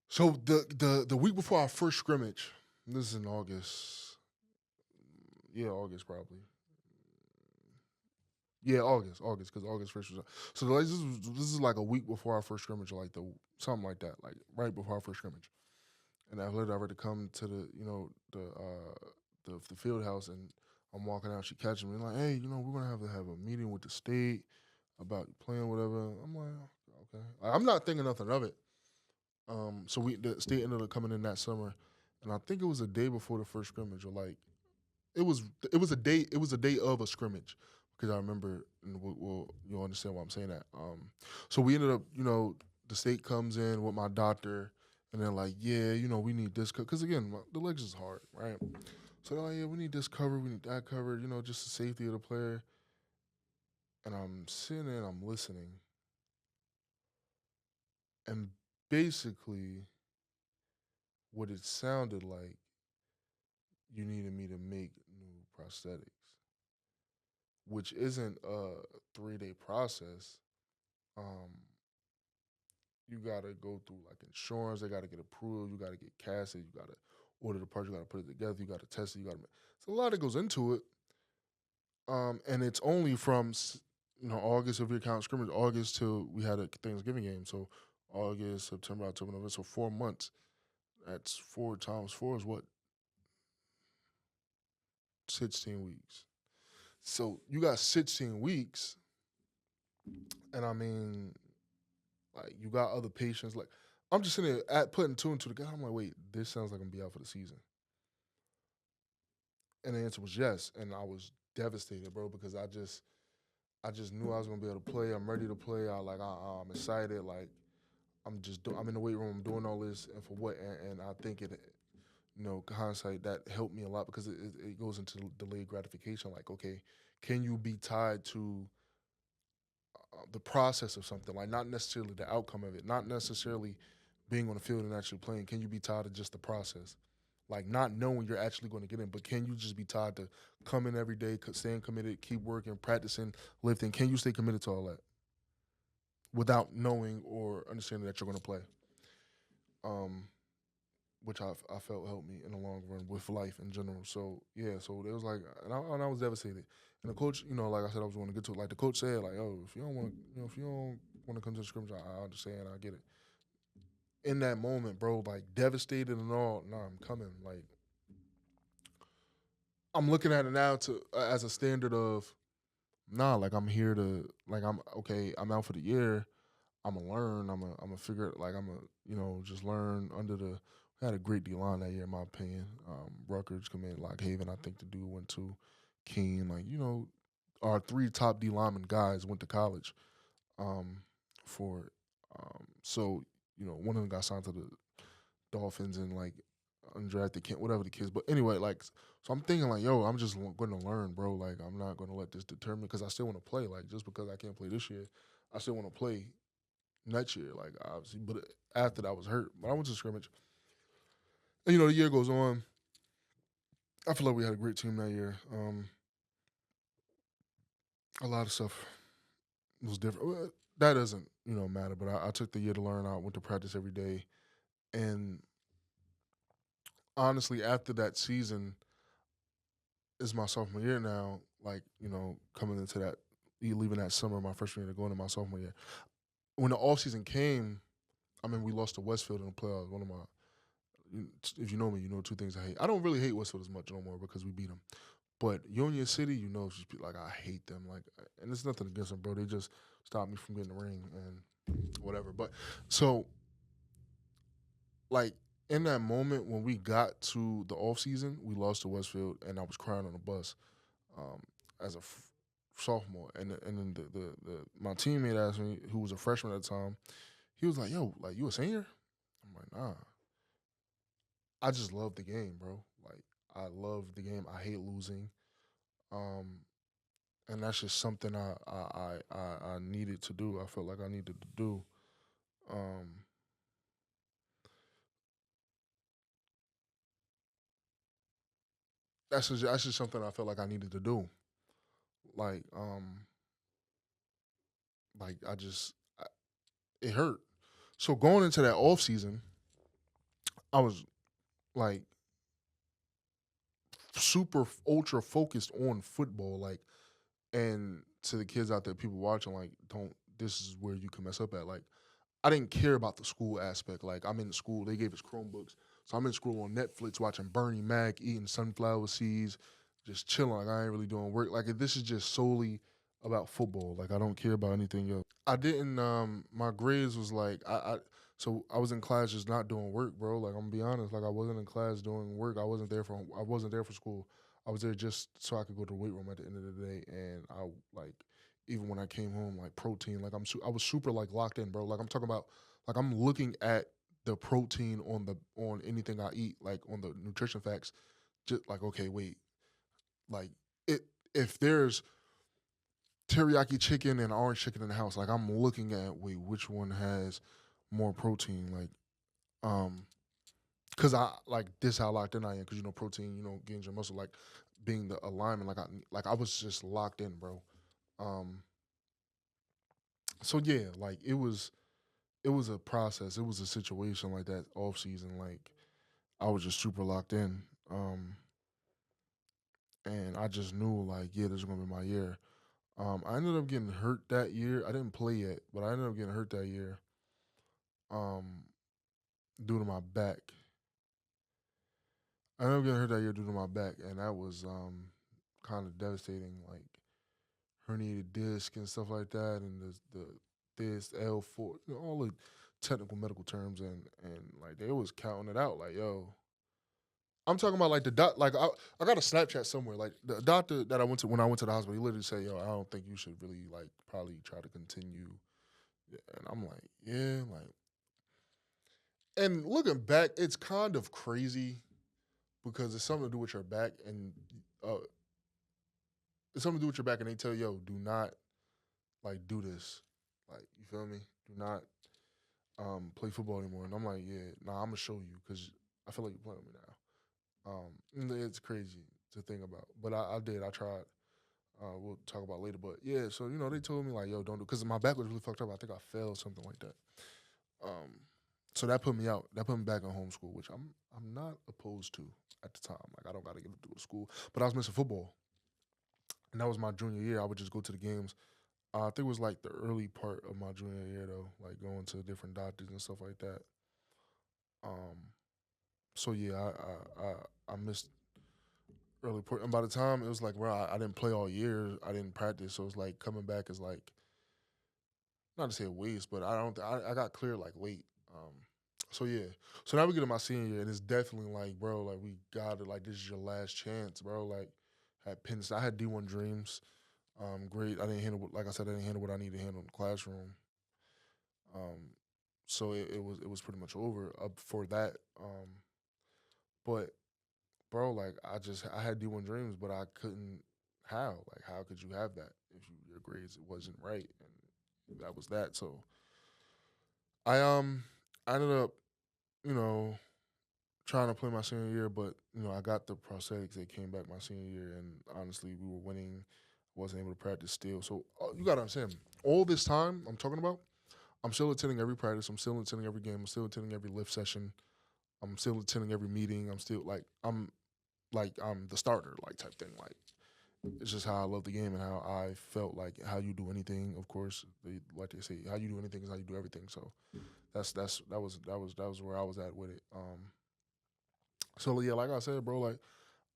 So the week before our first scrimmage, this is in August. Yeah, August probably. Yeah, August, because August first was. So like, this is like a week before our first scrimmage, or like something like that, like right before our first scrimmage. And I let her to come to the the field house, and I'm walking out. She catches me like, hey, we're gonna have a meeting with the state about playing whatever. I'm like, okay. I'm not thinking nothing of it. So the state ended up coming in that summer, and I think it was a day before the first scrimmage, or like it was a day of a scrimmage because I remember, and you'll understand why I'm saying that. So we ended up, the state comes in with my doctor, and they're like, yeah, we need this because again, the legs is hard, right? So they're like, yeah, we need this covered, we need that covered, just the safety of the player. And I'm sitting there, and I'm listening, and basically what it sounded like, you needed me to make new prosthetics, which isn't a 3-day process. Um, you gotta go through like insurance. They gotta get approved. You gotta get casted. You gotta order the parts. You gotta put it together. You gotta test it. You gotta. It's a lot that goes into it. And it's only from August of your count scrimmage, August till we had a Thanksgiving game. So August, September, October, November. So 4 months. That's 4 times 4 is what, 16 weeks. So you got 16 weeks, and I mean, like you got other patients. Like I'm just sitting there at putting two and two together. I'm like, wait, this sounds like I'm gonna be out for the season. And the answer was yes, and I was devastated, bro, because I just knew I was gonna be able to play. I'm ready to play. I'm excited. Like I'm in the weight room. I'm doing all this, and for what? And I think hindsight, that helped me a lot because it goes into delayed gratification. Like, okay, can you be tied to the process of something? Like, not necessarily the outcome of it, not necessarily being on the field and actually playing. Can you be tied to just the process? Like, not knowing you're actually going to get in, but can you just be tied to come in every day, staying committed, keep working, practicing, lifting? Can you stay committed to all that without knowing or understanding that you're going to play? Um, which I felt helped me in the long run with life in general. So yeah, so it was like, and I was devastated. And the coach, like I said, I was going to get to it. Like the coach said, like, oh, if you don't want to, if you don't want to come to the scrimmage, I understand, I get it. In that moment, bro, like devastated and all, nah, I'm coming. Like I'm looking at it now to as a standard of nah, like I'm here to, like I'm okay. I'm out for the year. I'm gonna learn. I'm gonna figure it. Like I'm gonna just learn under the. We had a great D line that year, in my opinion. Rutgers committed, like Haven, I think the dude went to Keene. Like our three top D lineman guys went to college. Um, for so one of them got signed to the Dolphins and like undrafted kid, whatever the kids. But anyway, like so I'm thinking like, yo, I'm just going to learn, bro. Like I'm not going to let this determine because I still want to play. Like just because I can't play this year, I still want to play next year, like obviously. But after that, I was hurt. But I went to scrimmage. And, the year goes on. I feel like we had a great team that year. A lot of stuff was different. Well, that doesn't matter. But I took the year to learn. I went to practice every day, and honestly, after that season, is my sophomore year now. Like coming into that, you leaving that summer, my freshman year, to going into my sophomore year. When the off season came, I mean, we lost to Westfield in the playoffs. One of my if you know me, you know two things I hate. I don't really hate Westfield as much no more because we beat them. But Union City, just like I hate them. Like, and it's nothing against them, bro. They just stopped me from getting the ring and whatever. But so, like in that moment when we got to the off season, we lost to Westfield, and I was crying on the bus um, as a sophomore. And then my teammate asked me, who was a freshman at the time, he was like, "Yo, like you a senior?" I'm like, "Nah." I just love the game, bro. Like I love the game. I hate losing. Um, and that's just something I needed to do. I felt like I needed to do. Um, that's just something I felt like I needed to do. Like like it hurt. So going into that off season, I was like super ultra focused on football. Like and to the kids out there, people watching, like don't. This is where you can mess up at. Like I didn't care about the school aspect. Like I'm in school, they gave us Chromebooks, so I'm in school on Netflix watching Bernie Mac, eating sunflower seeds, just chilling. Like I ain't really doing work. Like this is just solely about football. Like I don't care about anything else. I didn't. My grades was like so I was in class just not doing work, bro. Like I'm gonna be honest. Like I wasn't in class doing work. I wasn't there for school. I was there just so I could go to the weight room at the end of the day. And I like even when I came home, like protein. Like I was super like locked in, bro. Like I'm talking about like I'm looking at the protein on anything I eat, like on the nutrition facts. Just like okay, wait, like it if there's teriyaki chicken and orange chicken in the house. Like I'm looking at wait which one has more protein, um, cause I like this how locked in I am, cause protein, gains your muscle, like being the alignment, like I was just locked in, bro. Um, so yeah, like it was a process, it was a situation like that off season, like I was just super locked in, and I just knew like yeah, this is gonna be my year. I ended up getting hurt that year. I didn't play yet, but I ended up getting hurt that year, um, due to my back. I ended up getting hurt that year due to my back, and that was kind of devastating. Like herniated disc and stuff like that, and the this L4, all the technical medical terms, and like they was counting it out. Like yo, I'm talking about like the doc. Like I got a Snapchat somewhere. Like the doctor that I went to when I went to the hospital, he literally said, "Yo, I don't think you should really like probably try to continue." And I'm like, yeah, like. And looking back, it's kind of crazy because it's something to do with your back, and uh, it's something to do with your back, and they tell you, yo, do not like do this, like you feel me? Do not play football anymore. And I'm like, yeah, nah, I'm gonna show you because I feel like you're playing with me now. And it's crazy to think about, but I did. I tried. We'll talk about it later, but yeah. So they told me like, yo, don't do because my back was really fucked up. I think I fell or something like that. Um, so that put me out. That put me back in homeschool, which I'm not opposed to at the time. Like I don't got to get up to a school, but I was missing football, and that was my junior year. I would just go to the games. I think it was like the early part of my junior year though, like going to different doctors and stuff like that. Um, so yeah, I missed early part, and by the time it was like, bro, I didn't play all year. I didn't practice, so it's like coming back is like not to say a waste, but I don't. I got cleared like late. So yeah. So now we get to my senior year, and it's definitely like, bro, like we got it. Like this is your last chance, bro. Like at Penn State, I had D1 dreams. Great. I didn't handle like I said, I didn't handle what I needed to handle in the classroom. Um, so it was pretty much over up for that. But bro, like I had D1 dreams, but I couldn't. How like how could you have that if your grades wasn't right, and that was that. So I ended up you know trying to play my senior year, but I got the prosthetics. They came back my senior year, and honestly, we were winning. Wasn't able to practice still. So you gotta understand, all this time I'm talking about, I'm still attending every practice. I'm still attending every game. I'm still attending every lift session. I'm still attending every meeting. I'm still like I'm the starter like type thing. Like it's just how I love the game and how I felt like how you do anything. Of course, like they say, how you do anything is how you do everything. So that was where I was at with it. So yeah, like I said, bro, like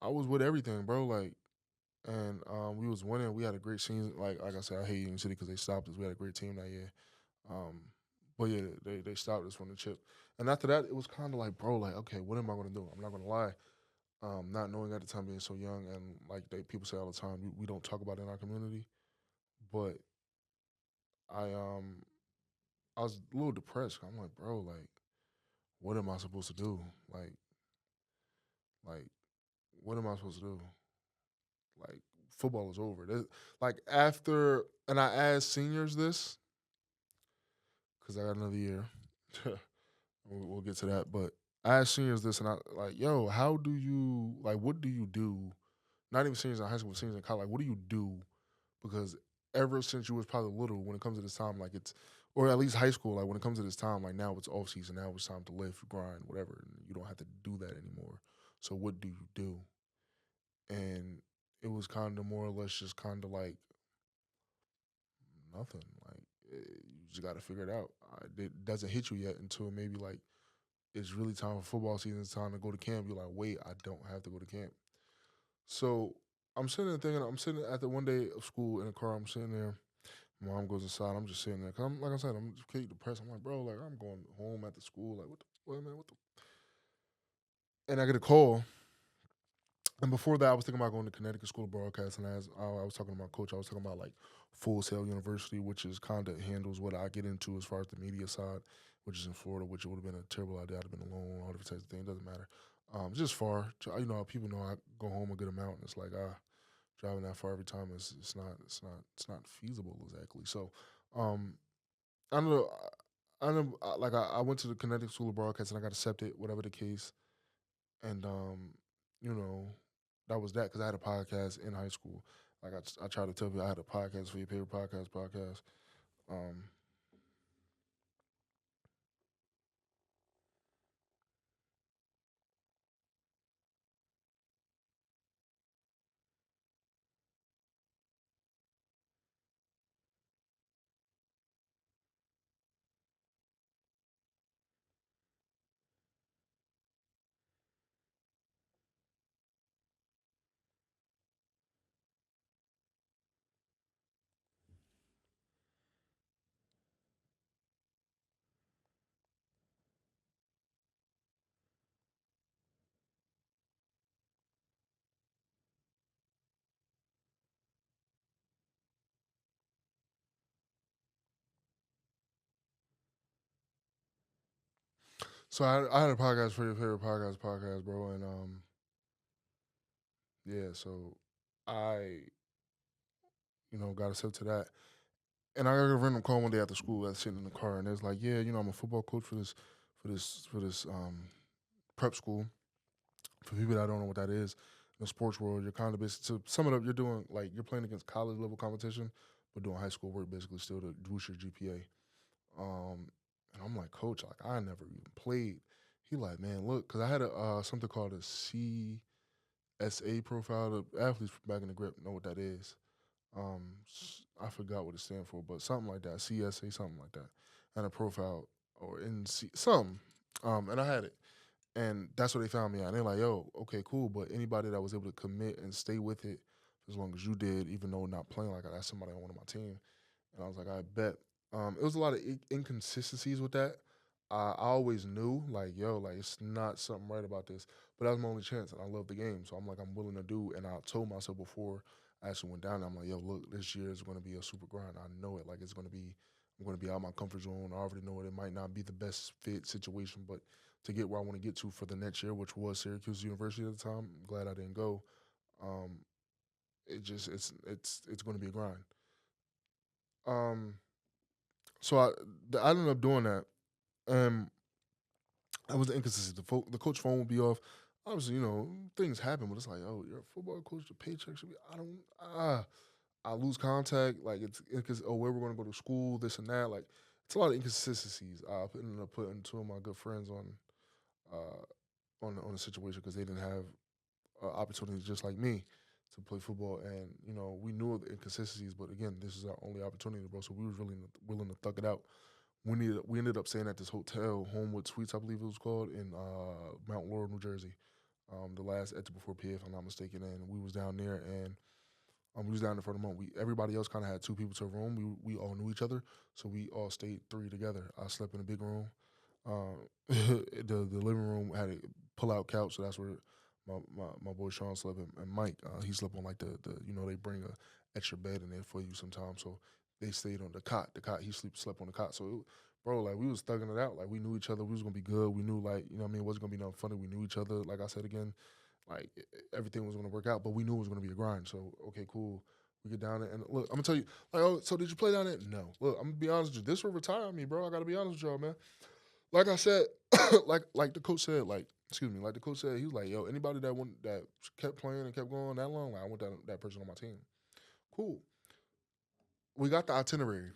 I was with everything, bro. Like and we was winning. We had a great season. Like I said, I hate Union City because they stopped us. We had a great team that year. Um, but yeah, they stopped us from the chip. And after that, it was kind of like, bro, like okay, what am I gonna do? I'm not gonna lie. Not knowing at the time being so young and like people say all the time, we don't talk about it in our community. But I um I was a little depressed. I'm like, bro, like what am I supposed to do? Like what am I supposed to do? Like football is over. Like after, and I asked seniors this because I got another year. we'll get to that, but I asked seniors this, and I like, yo, how do you like? What do you do? Not even seniors in high school, but seniors in college. Like, what do you do? Because ever since you was probably little, when it comes to this time, like it's, or at least high school, like when it comes to this time, like now it's off season. Now it's time to live, grind, whatever. And you don't have to do that anymore. So what do you do? And it was kind of more or less just kind of like nothing. Like you just got to figure it out. It doesn't hit you yet until maybe like it's really time for football season. It's time to go to camp. You're like, wait, I don't have to go to camp. So I'm sitting there thinking. I'm sitting at the one day of school in the car. I'm sitting there. My mom goes inside. I'm just sitting there. Cause I'm like I said, I'm just pretty depressed. I'm like, bro, like I'm going home at the school. Like what the what man, what the? And I get a call. And before that, I was thinking about going to Connecticut School of Broadcasting. As I was talking to my coach, I was talking about like Full Sail University, which is kind of handles what I get into as far as the media side, which is in Florida, which would have been a terrible idea. I'd have been alone, all different types of things. Doesn't matter. Just far. People know I go home a good amount, and it's like driving that far every time is it's not feasible exactly. So, um, I don't know. I went to the Connecticut School of Broadcasting. I got accepted, whatever the case, and you know, that was that because I had a podcast in high school. Like I tried to tell you, I had a podcast for your favorite podcast. Um, so I had a podcast for your favorite podcast, bro, and yeah, so I got accepted to that. And I got a random call one day after school. I was sitting in the car, and it's like, yeah, I'm a football coach for this prep school. For people that don't know what that is, in the sports world, you're kind of basically to sum it up. You're doing like you're playing against college level competition, but doing high school work basically still to boost your GPA. And I'm like, coach, like I never even played. He like, man, look, because I had a something called a CSA profile. The athletes back in the grip know what that is. I forgot what it stands for, but something like that, CSA, something like that, and a profile or NC something. And I had it, and that's what they found me at. And they're like, "Yo, okay, cool," but anybody that was able to commit and stay with it as long as you did, even though not playing like that's somebody on one of my team. And I was like, I bet. It was a lot of inconsistencies with that. I always knew, like, yo, like it's not something right about this, but that was my only chance, and I love the game, so I'm like, I'm willing to do. And I told myself before I actually went down, I'm like, yo, look, this year is going to be a super grind. I know it. Like, I'm going to be out of my comfort zone. I already know it. It might not be the best fit situation, but to get where I want to get to for the next year, which was Syracuse University at the time, I'm glad I didn't go. Um, it's going to be a grind. Um, So I ended up doing that. Um, I was inconsistent. The coach phone would be off. Obviously, things happen, but it's like, oh, you're a football coach. The paycheck should be. I don't. I lose contact. Like it's oh, where we're going to go to school, this and that. Like it's a lot of inconsistencies. I ended up putting two of my good friends on the situation because they didn't have opportunities just like me to play football, and we knew of the inconsistencies. But again, this is our only opportunity, bro. So we was really willing to thug it out. We ended up staying at this hotel, Homewood Suites, I believe it was called, in Mount Laurel, New Jersey. The last Etta before P, if I'm not mistaken, and we was down there, and we was down there for the month. We Everybody else kind of had two people to a room. We all knew each other, so we all stayed three together. I slept in a big room. The living room had a pull out couch, so that's where my boy Sean slept, and Mike he slept on like the they bring a extra bed in there for you sometimes, so they stayed on the cot. The cot he slept on the cot. So bro, like we was thugging it out. Like we knew each other. We was gonna be good. We knew like what I mean, it wasn't gonna be nothing funny. We knew each other. Like I said again, like everything was gonna work out, but we knew it was gonna be a grind. So okay, cool. We get down there and look. I'm gonna tell you, like, oh, so did you play down there? No. Look, I'm gonna be honest with you. This will retire me, bro. I gotta be honest with y'all, man. Like I said, like the coach said, like excuse me, like the coach said, he was like, yo, anybody that kept playing and kept going that long, like I want that person on my team. Cool. We got the itinerary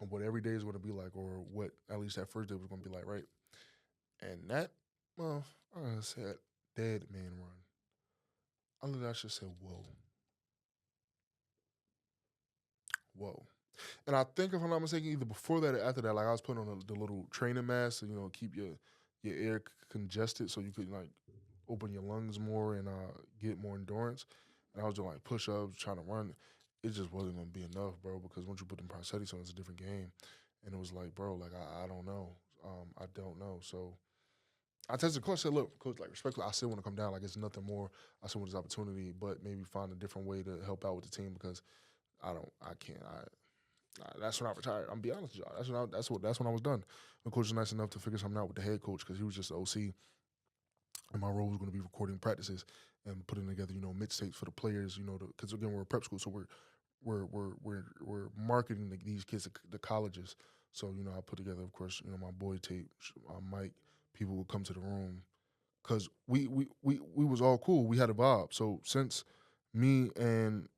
of what every day is going to be like, or what at least that first day was going to be like, right? And that, well, I said, dead man run. I looked at that shit said, whoa, whoa. And I think if I'm not mistaken, either before that or after that, like I was putting on the little training mask to keep your air congested so you could like open your lungs more and get more endurance. And I was doing like push ups, trying to run. It just wasn't gonna be enough, bro. Because once you put them prosthetics on, it's a different game. And it was like, bro, like I don't know, I don't know. So I texted the coach. Said, look, coach, like respectfully, I still want to come down. Like it's nothing more. I still want this opportunity, but maybe find a different way to help out with the team because I can't. That's when I retired. I'm gonna be honest with y'all. That's when I was done. The coach was nice enough to figure something out with the head coach because he was just the OC, and my role was going to be recording practices and putting together mixtapes for the players. Because again we're a prep school, so we're marketing these kids to colleges. So I put together, of course, my boy tape, Mike. People would come to the room because we was all cool. We had a vibe. So since me and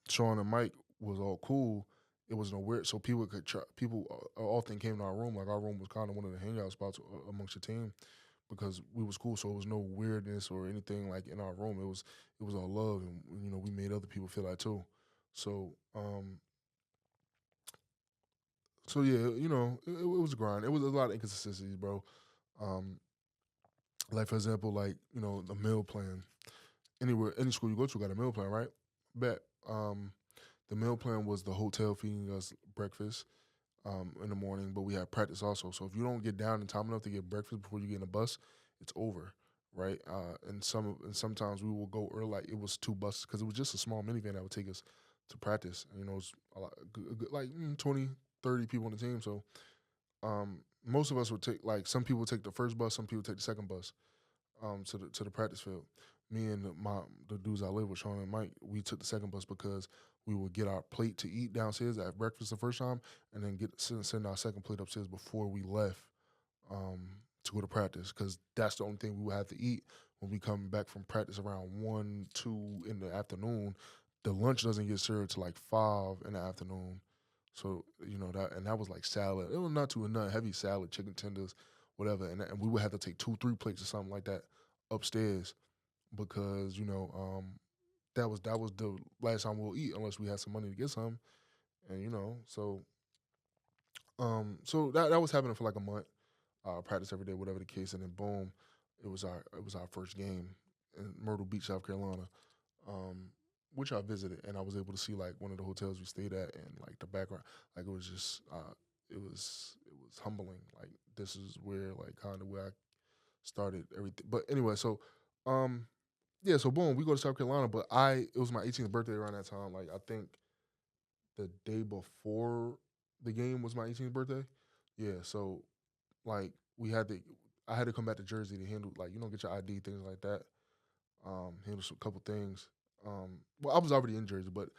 Sean and Mike was all cool, it was no weird. So people could try, people often came to our room. Like our room was kind of one of the hangout spots amongst the team because we was cool. So it was no weirdness or anything like in our room. It was all love, and we made other people feel that too. So so yeah, it was a grind. It was a lot of inconsistencies, bro. Um, like for example, like the meal plan. Anywhere, any school you go to got a meal plan, right? Bet. The meal plan was the hotel feeding us breakfast in the morning, but we had practice also. So if you don't get down in time enough to get breakfast before you get in the bus, it's over, right? And sometimes we will go early. Like it was two buses because it was just a small minivan that would take us to practice. It was a lot, like 20, 30 people on the team. So most of us would take like some people would take the first bus, some people take the second bus to the practice field. Me and the dudes I live with, Sean and Mike, we took the second bus because we would get our plate to eat downstairs at breakfast the first time, and then send our second plate upstairs before we left to go to practice because that's the only thing we would have to eat when we come back from practice around 1, 2 in the afternoon. The lunch doesn't get served till like 5 in the afternoon. So that, and that was like salad. It was not too not heavy salad, chicken tenders, whatever. And we would have to take 2, 3 plates or something like that upstairs because that was the last time we'll eat unless we had some money to get some. And so that was happening for like a month. Practice every day, whatever the case, and then boom, it was our first game in Myrtle Beach, South Carolina, um, which I visited, and I was able to see like one of the hotels we stayed at, and like the background, like it was just it was humbling. Like this is where like kind of where I started everything. But anyway, so um, yeah, so boom, we go to South Carolina, but it was my 18th birthday around that time. Like I think the day before the game was my 18th birthday. Yeah, so like we had to I had to come back to Jersey to handle like get your ID, things like that. Handle some couple things. Well, I was already in Jersey, but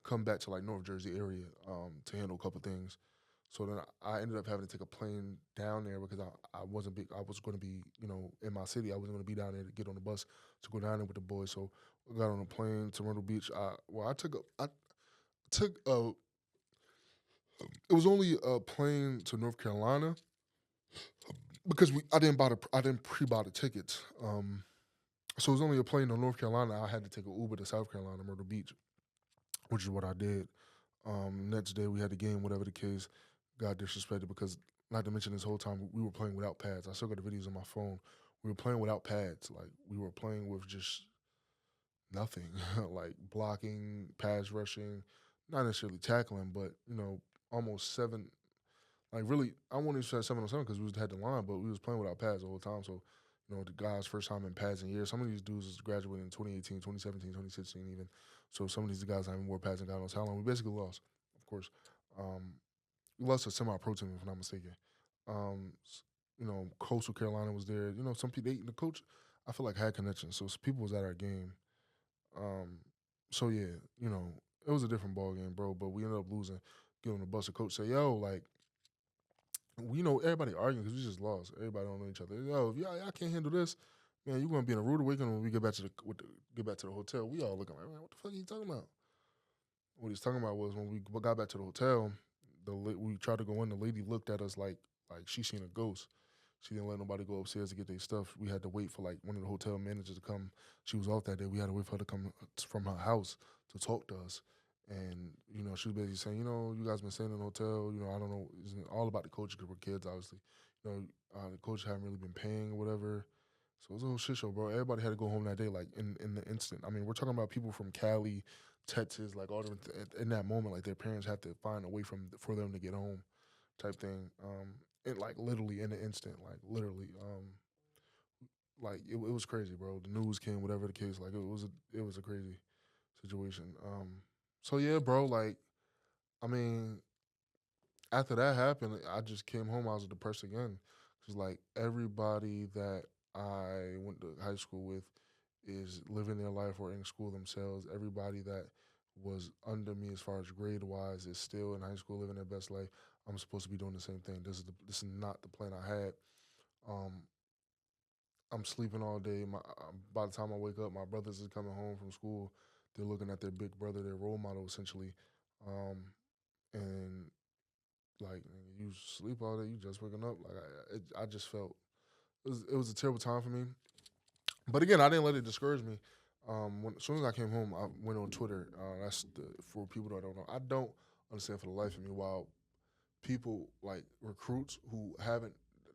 come back to like North Jersey area to handle a couple things. So then I ended up having to take a plane down there because I wasn't big. I was going to be in my city. I wasn't going to be down there to get on the bus to go down there with the boys. So I got on a plane to Myrtle Beach. I took a it was only a plane to North Carolina because I didn't pre-buy the tickets. So it was only a plane to North Carolina. I had to take an Uber to South Carolina, Myrtle Beach, which is what I did. Next day we had the game, whatever the case. Got disrespected because, not to mention, this whole time we were playing without pads. I still got the videos on my phone. We were playing without pads. Like we were playing with just nothing, like blocking, pass rushing, not necessarily tackling, but almost seven. Like really, I wouldn't even say 7-on-7 because we had the line, but we was playing without pads the whole time. So, the guys' first time in pads in years. Some of these dudes is graduating in 2018, 2017, 2016 even. So some of these guys haven't wore pads in God knows how long. We basically lost, of course. Um, we lost to semi-pro team, if I'm not mistaken. Coastal Carolina was there. Some people, the coach, I feel like had connections. So people was at our game. Um, so yeah, it was a different ball game, bro. But we ended up losing. Getting the bus, the coach said, "Yo, like, everybody arguing because we just lost. Everybody don't know each other. Yo, if y'all can't handle this, man, you're gonna be in a rude awakening when we get back to the hotel. We all looking like, man, what the fuck are you talking about? What he's talking about was when we got back to the hotel, we tried to go in. The lady looked at us like she seen a ghost. She didn't let nobody go upstairs to get their stuff. We had to wait for like one of the hotel managers to come. She was off that day. We had to wait for her to come from her house to talk to us. And she was basically saying, you guys been staying in the hotel. I don't know. It's all about the coach because we're kids, obviously. The coach hadn't really been paying or whatever. So it was a whole shit show, bro. Everybody had to go home that day, like in the instant. I mean, we're talking about people from Cali, Texas, like all them in that moment, like their parents have to find a way for them to get home, type thing. And like literally in the instant, like literally, like it was crazy, bro. The news came, whatever the case, like it was a crazy situation. So yeah, bro, like I mean, after that happened, I just came home. I was depressed again, cause like everybody that I went to high school with is living their life or in school themselves. Everybody that was under me as far as grade wise is still in high school living their best life. I'm supposed to be doing the same thing. This is not the plan I had. Um, I'm sleeping all day. By the time I wake up, my brothers is coming home from school. They're looking at their big brother, their role model, essentially. Um, and like you sleep all day, you just waking up. Like I just felt it was a terrible time for me. But again, I didn't let it discourage me. As soon as I came home, I went on Twitter. For people that don't know. I don't understand for the life of me why people like recruits who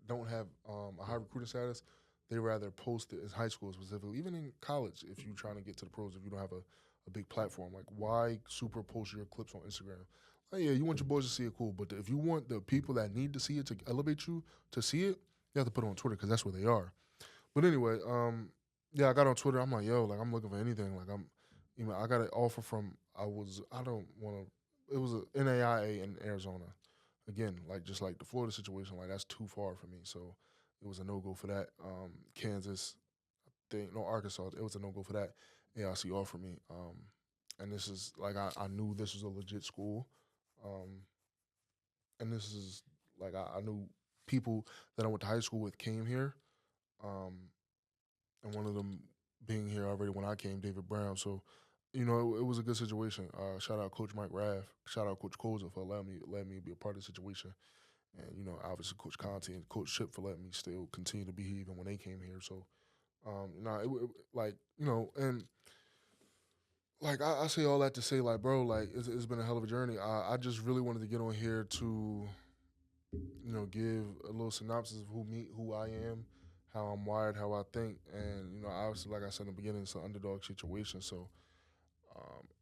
don't have a high recruiting status, they rather post it in high school specifically, even in college. If you're trying to get to the pros, if you don't have a big platform, like why super post your clips on Instagram? Like, yeah, you want your boys to see it, cool. But if you want the people that need to see it to elevate you to see it, you have to put it on Twitter because that's where they are. But anyway, yeah, I got on Twitter. I'm like, yo, like I'm looking for anything. Like I got an offer from I don't want to. It was a NAIA in Arizona. Again, like just like the Florida situation, like that's too far for me. So it was a no go for that. Kansas thing, no Arkansas. It was a no go for that. AIC offered me. And this is like I knew this was a legit school. Um, and this is like I knew people that I went to high school with came here. Um, and one of them being here already when I came, David Brown. So, it was a good situation. Shout out Coach Mike Raff. Shout out Coach Koza for letting me be a part of the situation. And obviously Coach Conti and Coach Chip for letting me still continue to be here even when they came here. So, like and like I say all that to say, like, bro, like it's been a hell of a journey. I just really wanted to get on here to give a little synopsis of who I am, how I'm wired, how I think, and obviously, like I said in the beginning, it's an underdog situation. So,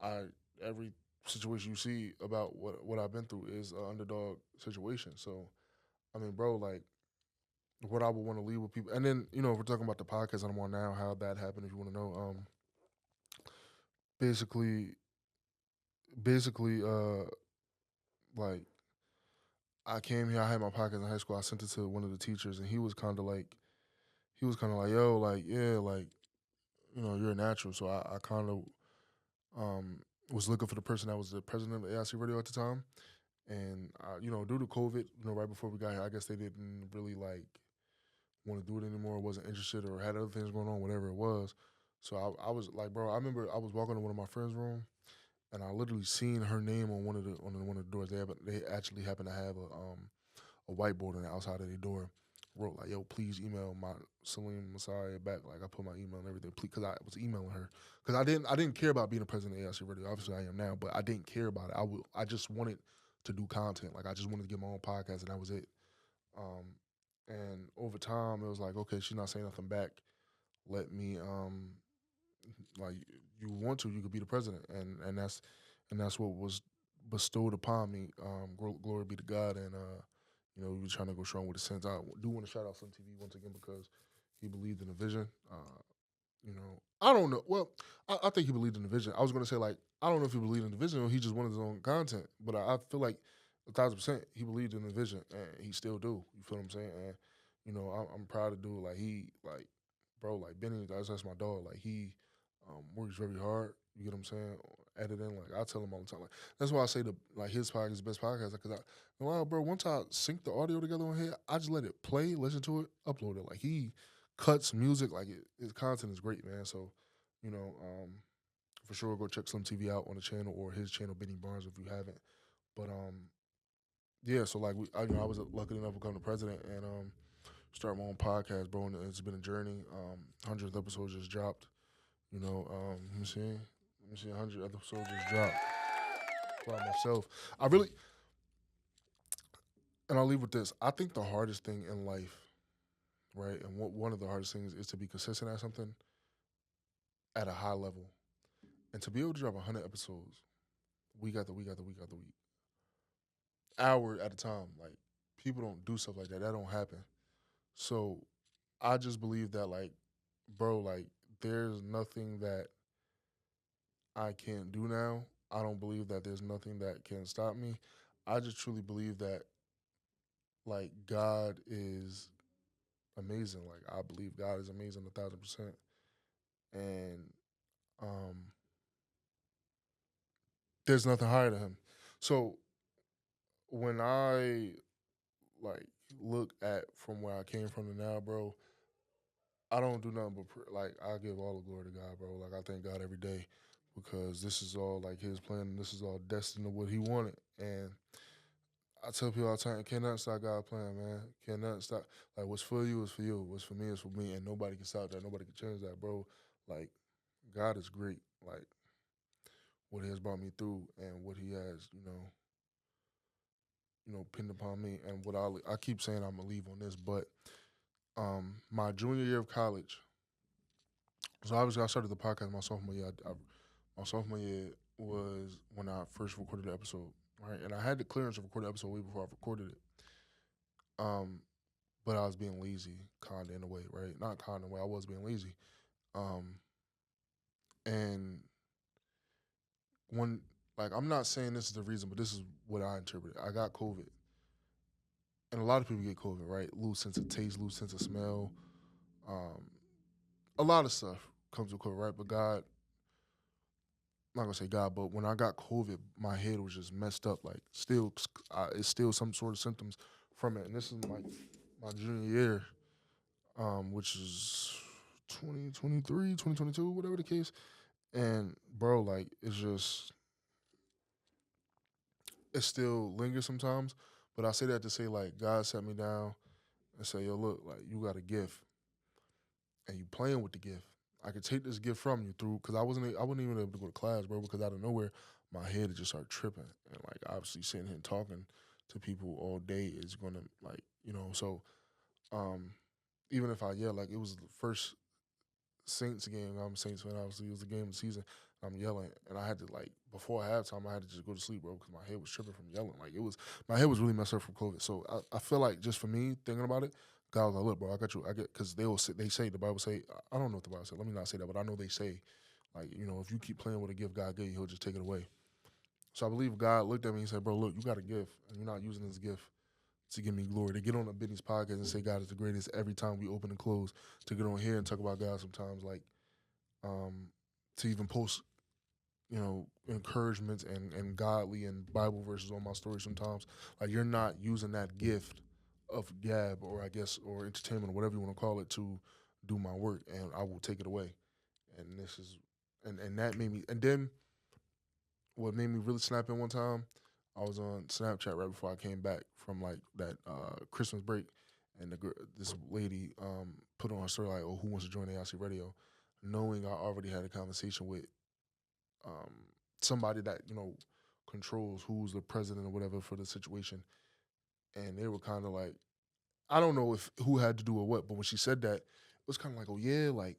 I every situation you see about what I've been through is an underdog situation. So, I mean, bro, like what I would want to leave with people, and then if we're talking about the podcast that I'm on now, how that happened, if you want to know, basically, basically, like I came here, I had my podcast in high school, I sent it to one of the teachers, and he was kind of like, yo, like, yeah, like, you're a natural. So I kind of was looking for the person that was the president of AIC Radio at the time. And, due to COVID, right before we got here, I guess they didn't really like want to do it anymore, wasn't interested, or had other things going on, whatever it was. So I was like, bro, I remember I was walking to one of my friends' room, and I literally seen her name on one of the doors. They actually happened to have a whiteboard on the outside of their door. Wrote like, "Yo, please email my Saleem Messiah back." Like I put my email and everything, because I was emailing her because I didn't care about being a president of AIC Radio. Obviously, I am now, but I didn't care about it. I just wanted to do content. Like I just wanted to get my own podcast, and that was it. Um, and over time, it was like, okay, she's not saying nothing back. Let me like you want to, you could be the president, and that's what was bestowed upon me. Glory be to God, and we were trying to go strong with the Saints. I do want to shout out Sun TV once again because he believed in the vision. I don't know. Well, I think he believed in the vision. I was going to say like I don't know if he believed in the vision or he just wanted his own content, but I feel like 1,000% he believed in the vision and he still do. You feel what I'm saying? And I'm proud to do it. Like he like, bro, like Benny, that's my dog. Like he works very hard. You get what I'm saying? Editing, like I tell him all the time. Like that's why I say his podcast is the best podcast because bro, once I sync the audio together on here, I just let it play, listen to it, upload it. Like he cuts music, like his content is great, man. So, you know, um, for sure go check some TV out on the channel or his channel, Benny Barnes, if you haven't. But yeah, so like I was lucky enough to become the president and start my own podcast, bro. And it's been a journey. 100th episode just dropped. Let me see. Let me see. 100 episodes just dropped by myself. I really, and I'll leave with this. I think the hardest thing in life, right, and one of the hardest things is to be consistent at something at a high level, and to be able to drop 100 episodes week after week after week after week, hour at a time. Like people don't do stuff like that. That don't happen. So I just believe that, like, bro, like there's nothing that I can't do now. I don't believe that there's nothing that can stop me. I just truly believe that like God is amazing. Like I believe God is amazing 1,000%. And um There's nothing higher than him. So when I like look at from where I came from to now, bro, I don't do nothing but like I give all the glory to God, bro. Like I thank God every day because this is all like His plan. And this is all destined to what He wanted. And I tell people all the time, can't nothing stop God's plan, man. Can't nothing stop. Like what's for you is for you. What's for me is for me, and nobody can stop that. Nobody can change that, bro. Like God is great. Like what He has brought me through and what He has, pinned upon me, and what I keep saying I'm gonna leave on this, but my junior year of college. So obviously I started the podcast my sophomore year. My sophomore year was when I first recorded the episode, right? And I had the clearance to record the episode way before I recorded it. Um, but I was being lazy, kinda in a way, right? Not kinda in a way. I was being lazy. Um, and when like I'm not saying this is the reason, but this is what I interpreted. I got COVID, and a lot of people get COVID, right? Lose sense of taste, lose sense of smell. Um, a lot of stuff comes with COVID, right? But God, I'm not gonna say God, but when I got COVID, my head was just messed up. Like still, it's still some sort of symptoms from it. And this is like my junior year, which is 2023, 2022, whatever the case. And bro, like it still lingers sometimes. But I say that to say like God sat me down and say, yo, look, like you got a gift and you playing with the gift. I could take this gift from you through because I wasn't even able to go to class, bro, because out of nowhere my head just started tripping and like obviously sitting here and talking to people all day is gonna like so um even if I yell like it was the first Saints game. I'm a Saints fan. Obviously, it was the game of the season. I'm yelling, and I had to like before halftime. I had to just go to sleep, bro, because my head was tripping from yelling. Like it was, my head was really messed up from COVID. So I feel like just for me thinking about it, God was like, "Look, bro, I got you. I get because they say the Bible say I don't know what the Bible said. Let me not say that, but I know they say like if you keep playing with a gift God gave you, He'll just take it away. So I believe God looked at me and said, "Bro, look, you got a gift, and you're not using this gift." To give me glory, to get on a business podcast and say God is the greatest every time we open and close, to get on here and talk about God sometimes, like um, to even post, encouragements and godly and Bible verses on my story sometimes. Like you're not using that gift of gab or I guess or entertainment or whatever you want to call it to do my work, and I will take it away. And this is and that made me. And then what made me really snap in one time, I was on Snapchat right before I came back from like that Christmas break, and this lady put on her story like, "Oh, who wants to join AIC Radio?" Knowing I already had a conversation with um, somebody that controls who's the president or whatever for the situation, and they were kind of like, I don't know if who had to do or what, but when she said that, it was kind of like, oh yeah, like,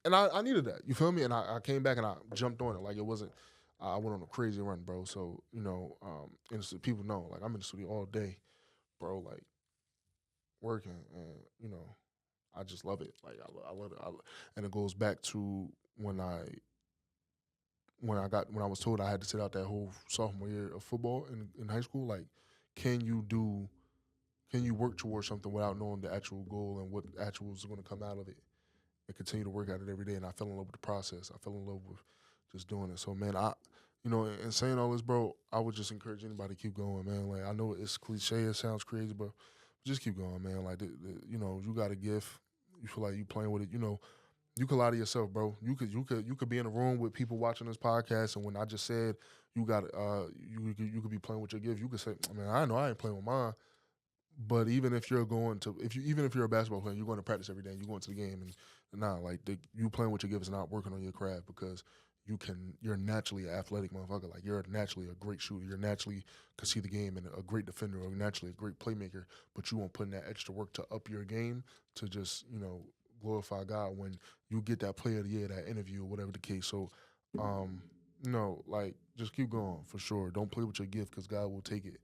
and I needed that, you feel me? And I came back and I jumped on it, like it wasn't. I went on a crazy run, bro. So and so people know, like I'm in the studio all day, bro, like working, and I just love it. Like I love it, and it goes back to when I was told I had to sit out that whole sophomore year of football in high school, like, can you do can you work towards something without knowing the actual goal and what actual is going to come out of it, and continue to work at it every day? And I fell in love with the process. I fell in love with just doing it. So man, in saying all this, bro, I would just encourage anybody to keep going, man. Like I know it's cliche, it sounds crazy, but just keep going, man. Like you got a gift. You feel like you playing with it. You could lie to yourself, bro. You could be in a room with people watching this podcast, and when I just said you got you could be playing with your gift, you could say, man, I know I ain't playing with mine. But even if you're going to if you even if you're a basketball player, you're going to practice every day, and you're going to the game, and nah, like you playing with your gift is not working on your craft because you're naturally an athletic motherfucker. Like you're naturally a great shooter. You're naturally can see the game and a great defender, or naturally a great playmaker. But you won't put in that extra work to up your game to just glorify God when you get that player of the year, that interview, or whatever the case. So, um, no, like just keep going for sure. Don't play with your gift because God will take it.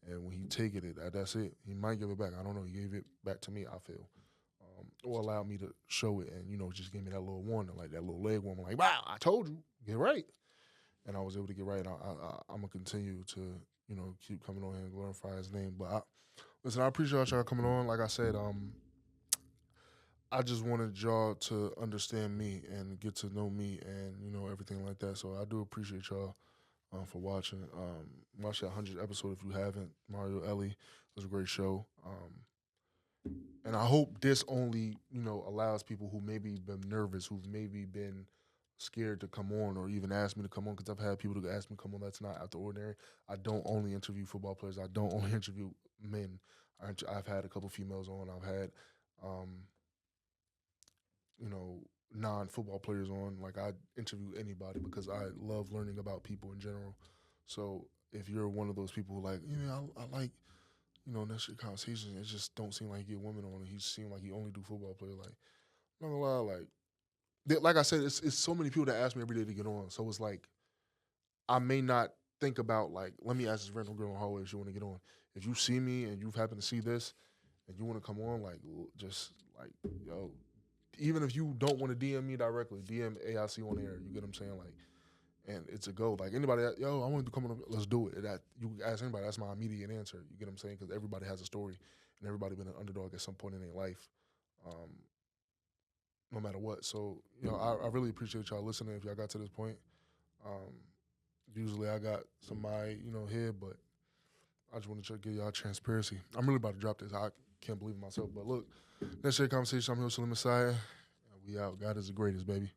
And when he take it, that's it. He might give it back. I don't know. He gave it back to me, I feel. Or allowed me to show it and, just give me that little warning, like that little leg warning, like, wow, I told you, get right. And I was able to get right. I'm going to continue to, keep coming on here and glorify his name. But listen, I appreciate y'all coming on. Like I said, I just wanted y'all to understand me and get to know me and, everything like that. So I do appreciate y'all. for watching. Watch that 100th episode if you haven't. Mario Ellie, it was a great show. And I hope this only allows people who maybe been nervous, who've maybe been scared to come on or even ask me to come on, because I've had people to ask me to come on that's not out the ordinary. I don't only interview football players. I don't only interview men. I've had a couple females on. I've had um, you know, non-football players on. Like, I interview anybody because I love learning about people in general. So if you're one of those people who like, I like, that's your conversation. It just don't seem like you get women on, and he seem like he only do football player. Like, I'm not gonna lie, like, like I said, it's so many people that ask me every day to get on. So it's like I may not think about, like, let me ask this random girl in the hallway if she want to get on. If you see me and you've happened to see this and you want to come on, like, just like, yo, even if you don't want to DM me directly, DM AIC on air. You get what I'm saying? Like, and it's a go. Like, anybody, yo, I want to come on, let's do it. That you ask anybody, that's my immediate answer. You get what I'm saying? Because everybody has a story, and everybody been an underdog at some point in their life, um, no matter what. So, I really appreciate y'all listening. If y'all got to this point, um, usually I got somebody, here, but I just want to give y'all transparency. I'm really about to drop this. I can't believe it myself. But look, next year conversation. I'm here with Saleem Messiah. We out. God is the greatest, baby.